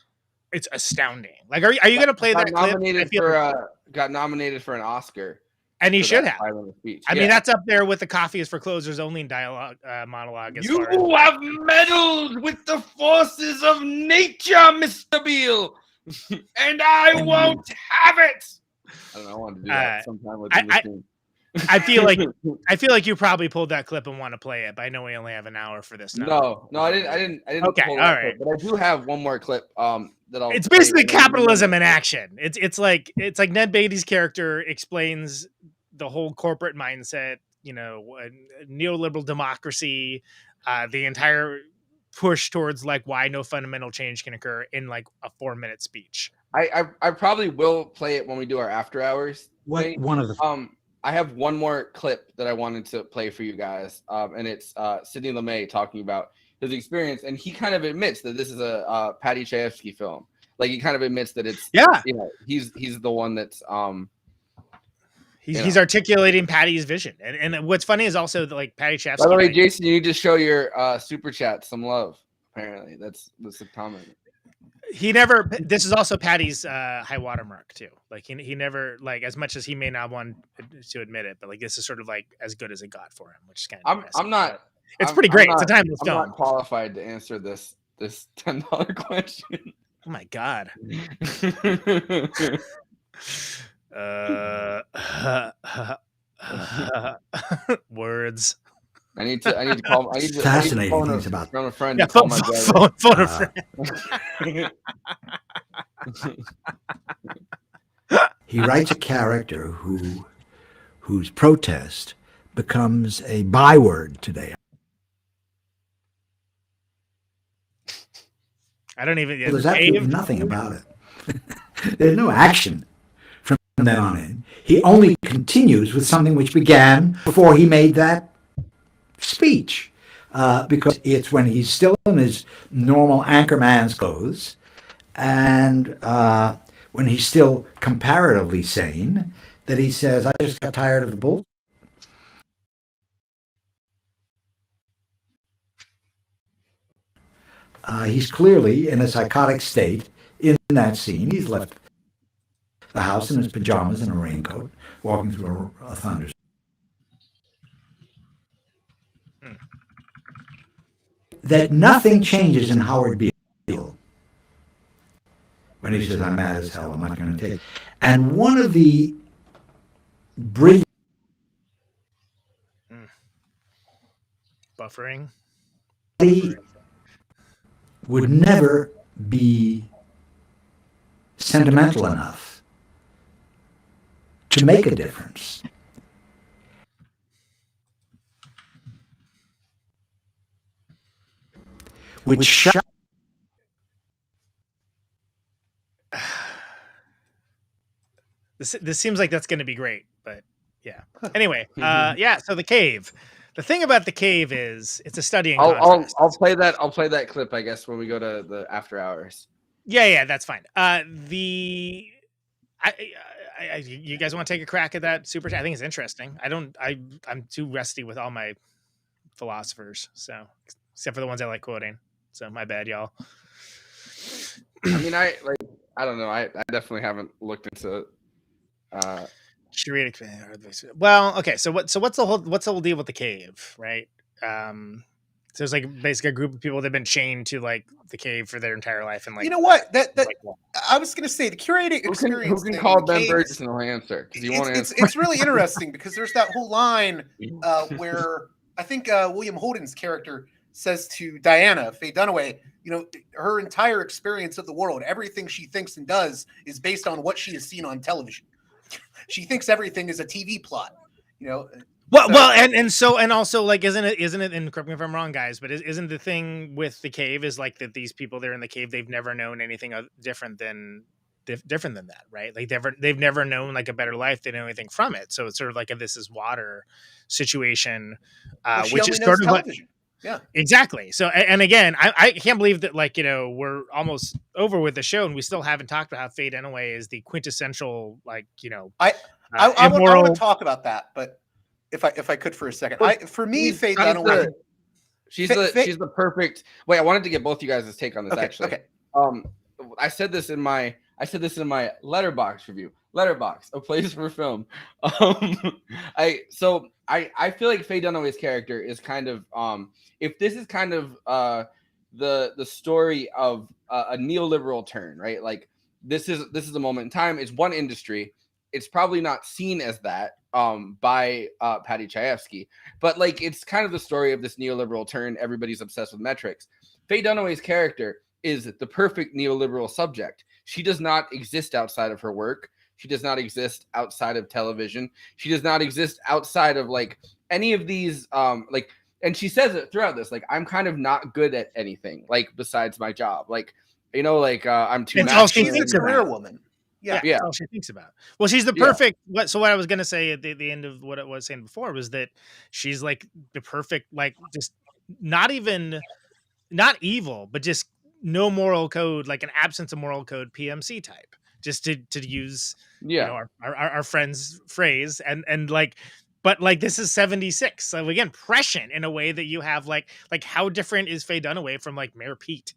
astounding. Like, are you going to play that clip? Got nominated for an Oscar. And he should have. I mean, that's up there with the Coffee is for Closers Only dialogue monologue. You have meddled with the forces of nature, Mr. Beale, and I won't have it. I don't know. I wanted to do that sometime with the I feel like you probably pulled that clip and want to play it, but I know we only have an hour for this. No, I didn't. Okay, pull all that right. clip, but I do have one more clip. That I'll. It's basically capitalism in action. It's like Ned Beatty's character explains the whole corporate mindset. Neoliberal democracy, the entire push towards like why no fundamental change can occur in like a 4-minute speech. I probably will play it when we do our after hours. What one of the I have one more clip that I wanted to play for you guys, and it's Sidney Lumet talking about his experience, and he kind of admits that this is a Paddy Chayefsky film. Like he kind of admits that it's he's the one that's he's articulating Paddy's vision, and what's funny is also that like Paddy Chayefsky. By the way, Jason, you need to show your super chat some love. Apparently, that's the comment. This is also Paddy's high watermark too. Like he never, like, as much as he may not want to admit it, but like this is sort of like as good as it got for him, which is kind of I'm not. It's pretty great. It's a timeless film. I'm not qualified to answer this $10 question. Oh my god. Words. I need to call. Fascinating things about phone a friend. Yeah, Call my brother. phone a friend. He writes a character whose protest becomes a byword today. I don't even. There's absolutely nothing about it. There's no action from then on in. He only continues with something which began before he made that speech, because it's when he's still in his normal anchorman's clothes and when he's still comparatively sane that he says, I just got tired of the bull. He's clearly in a psychotic state in that scene. He's left the house in his pajamas and a raincoat, walking through a thunderstorm. That nothing changes in Howard Beale when he says, I'm mad as hell, I'm not going to take it. And one of the brilliant buffering would never be sentimental enough to make a difference. Which shot this seems like that's going to be great, but yeah. Anyway, so the cave. The thing about the cave is it's a study in contrast. I'll play that clip, I guess, when we go to the after hours. Yeah, that's fine. You guys want to take a crack at that super chat? I think it's interesting. I'm too rusty with all my philosophers, so except for the ones I like quoting. So my bad, y'all. I mean, I don't know. I definitely haven't looked into. Well, okay. So what's the whole deal with the cave, right? So there's like basically a group of people that've been chained to like the cave for their entire life, and like, you know what? I was going to say the curating experience. Who can call Ben Burgess and he'll answer? Because he won't answer. It's really interesting because there's that whole line where I think William Holden's character says to Diana, Faye Dunaway, her entire experience of the world, everything she thinks and does is based on what she has seen on television. She thinks everything is a TV plot, and also like, isn't it, and correct me if I'm wrong, guys, but isn't the thing with the cave is like that these people there in the cave, they've never known anything different than that, right? Like they've never known like a better life. They know anything from it. So it's sort of like a This Is Water situation, which is sort of television. Yeah, exactly. So, and again, I can't believe that, like, we're almost over with the show and we still haven't talked about how Faye Dunaway is the quintessential, like, I want to talk about that, but if I could for a second, for me, Faye Dunaway, she's the perfect. Wait, I wanted to get both you guys' take on this. Okay. I said this in my Letterboxd review. Letterboxd, a place for film. I feel like Faye Dunaway's character is kind of if this is kind of the story of a neoliberal turn, right? Like this is a moment in time. It's one industry. It's probably not seen as that, by Paddy Chayefsky. But like, it's kind of the story of this neoliberal turn. Everybody's obsessed with metrics. Faye Dunaway's character is the perfect neoliberal subject. She does not exist outside of her work. She does not exist outside of television. She does not exist outside of like any of these like, and she says it throughout this, like, I'm kind of not good at anything like besides my job. Like, you know, like I'm too she's a career woman. Yeah, that's all she thinks about. Well, she's the perfect. What I was gonna say at the end of what I was saying before was that she's like the perfect, like, just not evil, but just no moral code, like an absence of moral code PMC type. Just to use you know, our friend's phrase, and like, but like this is 76, so again prescient in a way that you have like how different is Faye Dunaway from like Mayor Pete,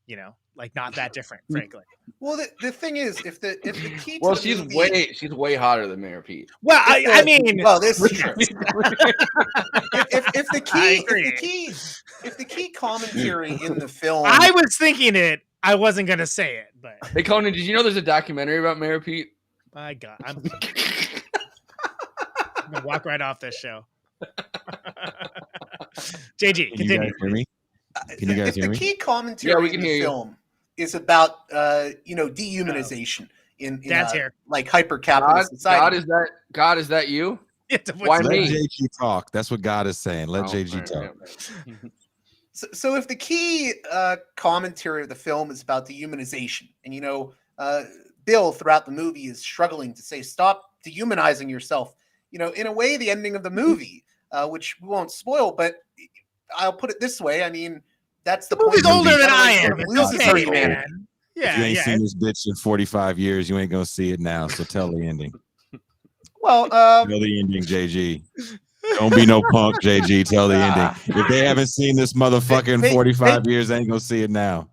you know, like not that different, frankly. Well, the thing is, if the key to well, the she's movie, way hotter than Mayor Pete. Well, I mean, well, this is true. if the key commentary in the film, I was thinking it. I wasn't gonna say it, but hey, Conan, did you know there's a documentary about Mayor Pete? My God, I'm gonna walk right off this show. JG, continue. Can you guys hear me? Can you guys hear me? The key commentary in the film is about dehumanization in Dad's here, like hyper-capitalist society. God, is that you? Why let JG talk? That's what God is saying. Let JG talk. So if the key commentary of the film is about dehumanization, and Bill throughout the movie is struggling to say, stop dehumanizing yourself. In a way, the ending of the movie, which we won't spoil, but I'll put it this way. I mean, that's the point. He's older than I am. Okay, man. Yeah, if you ain't seen this bitch in 45 years, you ain't gonna see it now. So tell the ending. Well, tell the ending, JG. Don't be no punk, JG. Tell the ending. If they haven't seen this motherfucker in 45 years, they ain't gonna see it now.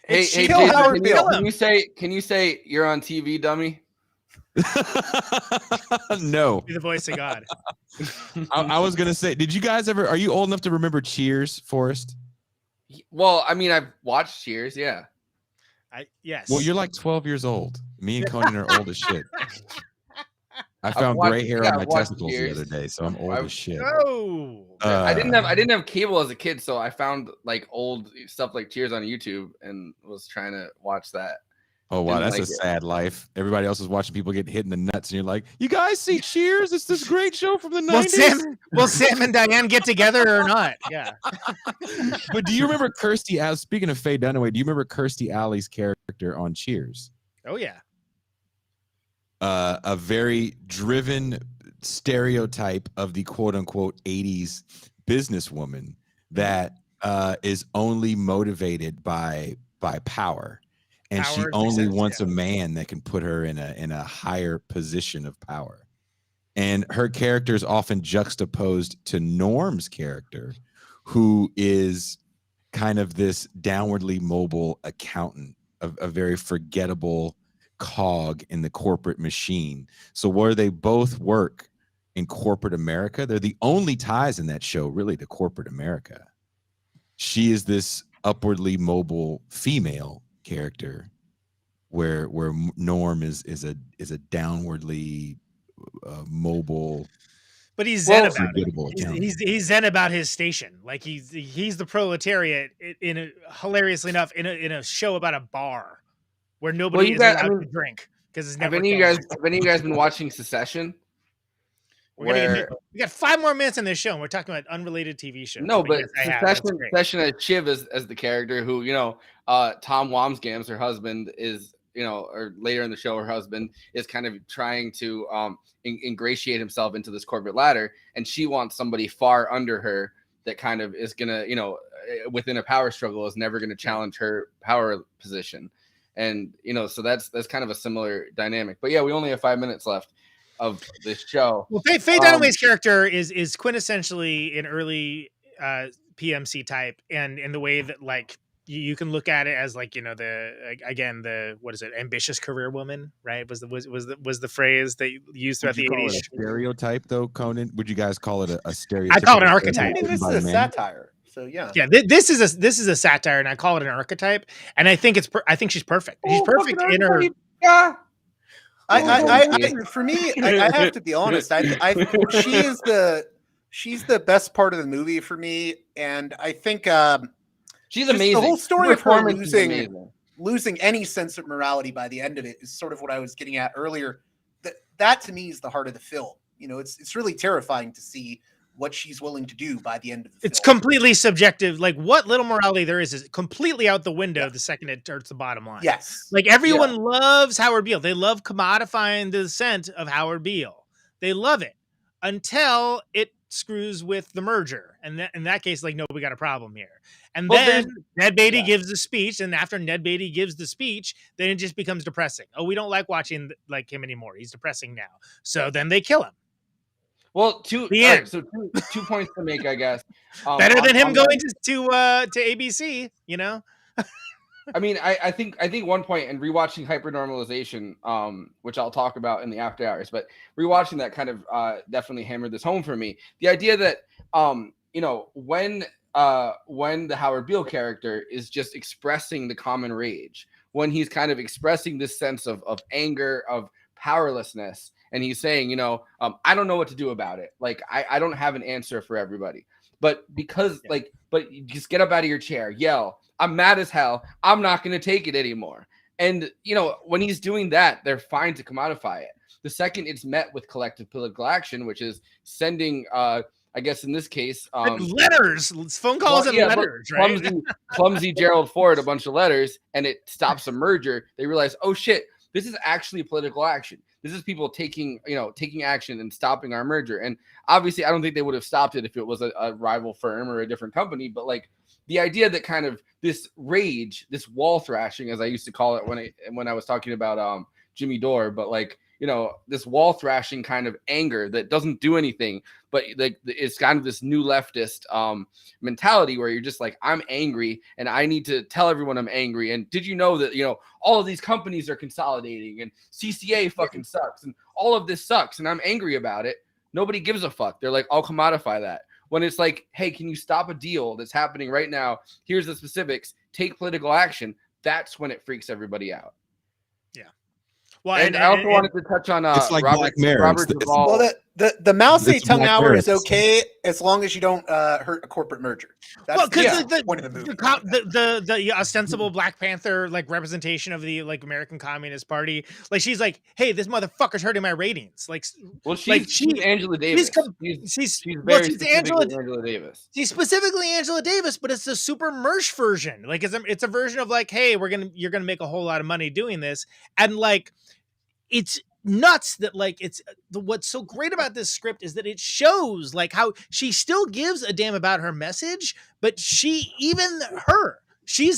Hey, JG, can you say you're on TV, dummy? No. Be the voice of God. I was gonna say, did you guys ever? Are you old enough to remember Cheers, Forrest? Well, I mean, I've watched Cheers. Yeah. Yes. Well, you're like 12 years old. Me and Conan are old as shit. I found gray hair on my testicles the other day, so I'm old as shit. No. I didn't have cable as a kid, so I found like old stuff like Cheers on YouTube and was trying to watch that. Oh wow, that's a sad life. Everybody else is watching people get hit in the nuts, and you're like, "You guys see Cheers? It's this great show from the 90s." Will Sam and Diane get together or not? Yeah. But do you remember Kirstie Alley? Speaking of Faye Dunaway, do you remember Kirstie Alley's character on Cheers? Oh yeah. A very driven stereotype of the quote unquote 80s businesswoman that is only motivated by power. And she only wants a man that can put her in a higher position of power. And her character is often juxtaposed to Norm's character, who is kind of this downwardly mobile accountant, a very forgettable cog in the corporate machine. So where they both work in corporate America, they're the only ties in that show really to corporate America. She is this upwardly mobile female character where Norm is a downwardly mobile, but he's zen about it. He's zen about his station. Like he's the proletariat hilariously enough in a show about a bar where nobody is allowed to drink because it's never. Have any of you guys been watching Succession? We got 5 more minutes in this show, and we're talking about unrelated TV shows. No, but Succession has Shiv as the character who, Tom Wamsgams, her husband, is, or later in the show, her husband is kind of trying to ingratiate himself into this corporate ladder, and she wants somebody far under her that kind of is gonna, within a power struggle, is never gonna challenge her power position, and so that's kind of a similar dynamic. But yeah, we only have 5 minutes left of this show. Well, Faye Dunaway's character is quintessentially an early PMC type, and in the way that like you can look at it as like the what is it, ambitious career woman, right? Was the phrase that you used throughout the 80s. Stereotype though, Conan? Would you guys call it a stereotype? I call it an archetype. I mean, this is a satire. So yeah. This is a satire, and I call it an archetype. And I think she's perfect. She's perfect in her. For me, I have to be honest. She's the best part of the movie for me, and I think she's amazing. The whole story of her losing any sense of morality by the end of it is sort of what I was getting at earlier. That to me is the heart of the film. You know, it's really terrifying to see what she's willing to do by the end of the film. It's completely subjective. Like what little morality there is completely out the window the second it turns the bottom line. Yes. Like everyone loves Howard Beale. They love commodifying the scent of Howard Beale. They love it until it screws with the merger. And in that case, like, no, we got a problem here. And then Ned Beatty gives the speech. And after Ned Beatty gives the speech, then it just becomes depressing. Oh, we don't like watching like him anymore. He's depressing now. So then they kill him. Well, two points to make, I guess. Better than him going to ABC, you know. I mean, I think 1 point, and rewatching Hypernormalization, which I'll talk about in the after hours, but rewatching that kind of definitely hammered this home for me. The idea that you know, when the Howard Beale character is just expressing the common rage, when he's kind of expressing this sense of anger, of powerlessness, and he's saying, you know, I don't know what to do about it. Like, I don't have an answer for everybody. But because but you just get up out of your chair, yell, I'm mad as hell. I'm not going to take it anymore. And, you know, when he's doing that, they're fine to commodify it. The second it's met with collective political action, which is sending, I guess in this case, letters, phone calls and letters, right? Clumsy Gerald Ford a bunch of letters, and it stops a merger. They realize, oh shit, this is actually political action. This is people taking action and stopping our merger. And obviously, I don't think they would have stopped it if it was a rival firm or a different company. But like the idea that kind of this rage, this wall thrashing, as I used to call it when I was talking about Jimmy Dore, but like, you know, this wall thrashing kind of anger that doesn't do anything, but like it's kind of this new leftist mentality where you're just like, I'm angry and I need to tell everyone I'm angry. And did you know that, you know, all of these companies are consolidating and CCA fucking sucks and all of this sucks and I'm angry about it. Nobody gives a fuck. They're like, I'll commodify that. When it's like, hey, can you stop a deal that's happening right now? Here's the specifics. Take political action. That's when it freaks everybody out. Well, and I also wanted to touch on it's like Black Mirror. Well, the Mouse tongue hour is okay as long as you don't hurt a corporate merger. That's the point of the movie. The ostensible Black Panther like representation of the like American Communist Party, like she's like, hey, this motherfucker's hurting my ratings. Like, well, she's Angela Davis. She's very specifically Angela Davis. She's specifically Angela Davis, but it's a super merch version. Like it's a version of like, hey, you're gonna make a whole lot of money doing this, and like. It's nuts that like what's so great about this script is that it shows like how she still gives a damn about her message, but she's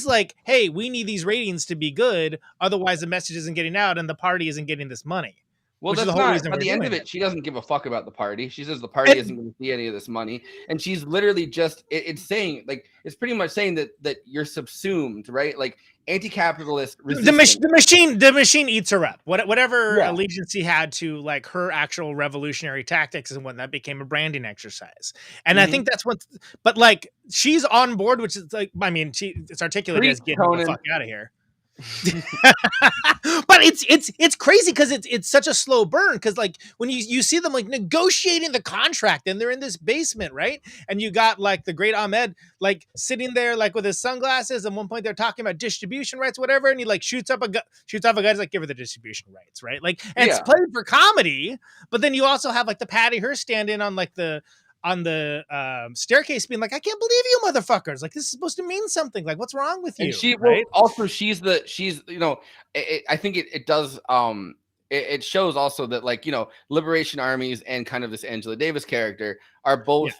like, hey, we need these ratings to be good, otherwise the message isn't getting out and the party isn't getting this money. Well, that's not at the end of it. She doesn't give a fuck about the party. She says the party isn't going to see any of this money, and she's literally just it's saying like it's pretty much saying that you're subsumed, right? Like anti-capitalist resistance. The machine eats her up. Whatever allegiance he had to like her actual revolutionary tactics and whatnot became a branding exercise. And I think that's what. But like she's on board, which is like I mean, it's articulated as getting the fuck out of here. But it's crazy because it's such a slow burn because like when you see them like negotiating the contract and they're in this basement, right? And you got like the great Ahmed like sitting there like with his sunglasses. At one point they're talking about distribution rights, whatever, and he like shoots off a guy. He's like, give her the distribution rights, right? Like, and it's played for comedy, but then you also have like the Patty Hearst stand in on like the staircase being like, I can't believe you motherfuckers. Like, this is supposed to mean something. Like, what's wrong with you? And she, right? Also, she's you know, I think it does, it shows also that like, you know, liberation armies and kind of this Angela Davis character are both,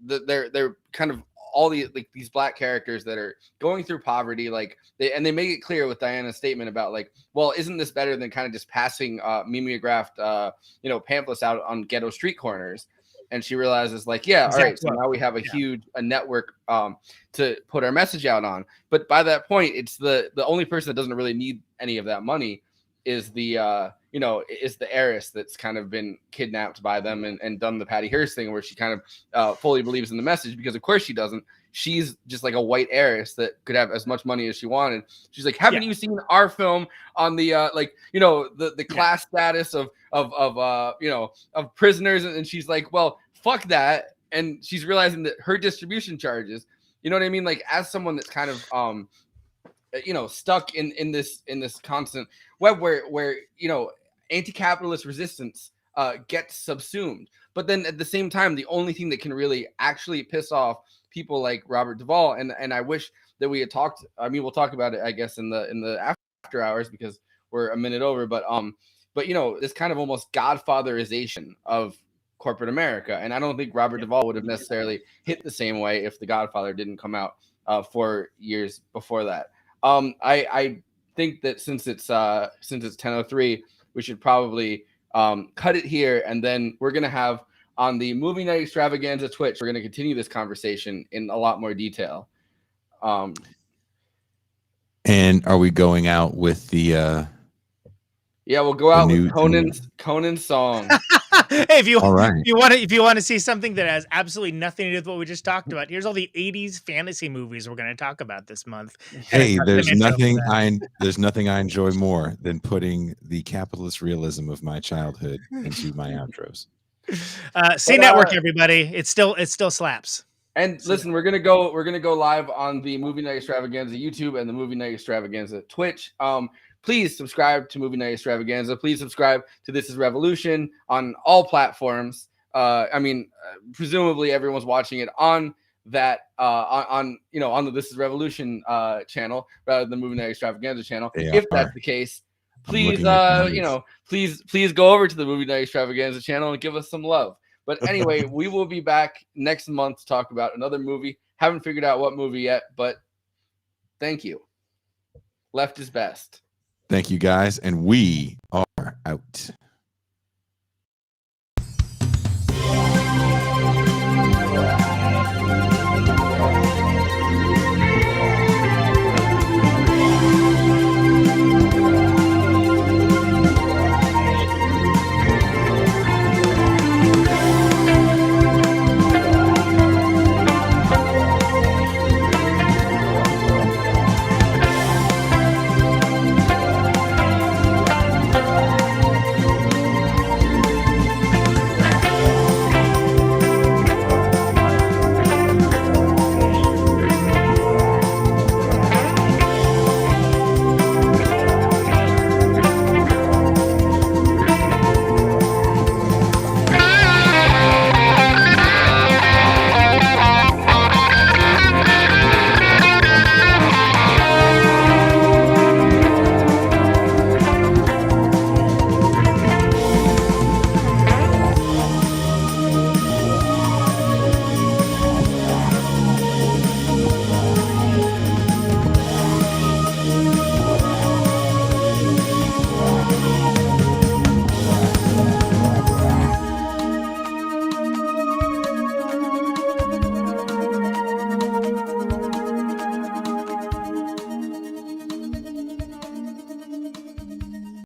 they're kind of all the, like these Black characters that are going through poverty. Like they make it clear with Diana's statement about like, well, isn't this better than kind of just passing mimeographed, you know, pamphlets out on ghetto street corners? And she realizes like, yeah, all right, so now we have a huge network to put our message out on. But by that point, it's the only person that doesn't really need any of that money is the is the heiress that's kind of been kidnapped by them and done the Patty Hearst thing where she kind of fully believes in the message, because of course she doesn't. She's just like a white heiress that could have as much money as she wanted. She's like, haven't you seen our film on the the class status of prisoners? And she's like, well, fuck that. And she's realizing that her distribution charges, you know what I mean? Like, as someone that's kind of stuck in this constant web where anti-capitalist resistance gets subsumed. But then at the same time, the only thing that can really actually piss off people like Robert Duvall, and I wish that we had talked. I mean, we'll talk about it, I guess, in the after hours, because we're a minute over. But this kind of almost godfatherization of corporate America, and I don't think Robert Duvall would have necessarily hit the same way if The Godfather didn't come out 4 years before that. I think that since it's 10:03, we should probably cut it here, and then we're gonna have on the Movie Night Extravaganza Twitch, we're gonna continue this conversation in a lot more detail. And are we going out with the? Yeah, we'll go out with Conan's song. Hey, if you All right. if you want to see something that has absolutely nothing to do with what we just talked about, here's all the 80s fantasy movies we're going to talk about this month. Hey, there's nothing I enjoy more than putting the capitalist realism of my childhood into my outros. Network, everybody. It still slaps. And listen, we're gonna go live on the Movie Night Extravaganza YouTube and the Movie Night Extravaganza Twitch. Please subscribe to Movie Night Extravaganza. Please subscribe to This Is Revolution on all platforms. Presumably everyone's watching it on that on the This Is Revolution channel rather than the Movie Night Extravaganza channel. If that's the case, please please go over to the Movie Night Extravaganza channel and give us some love. But anyway, we will be back next month to talk about another movie. Haven't figured out what movie yet, but thank you. Left is best. Thank you, guys, and we are out.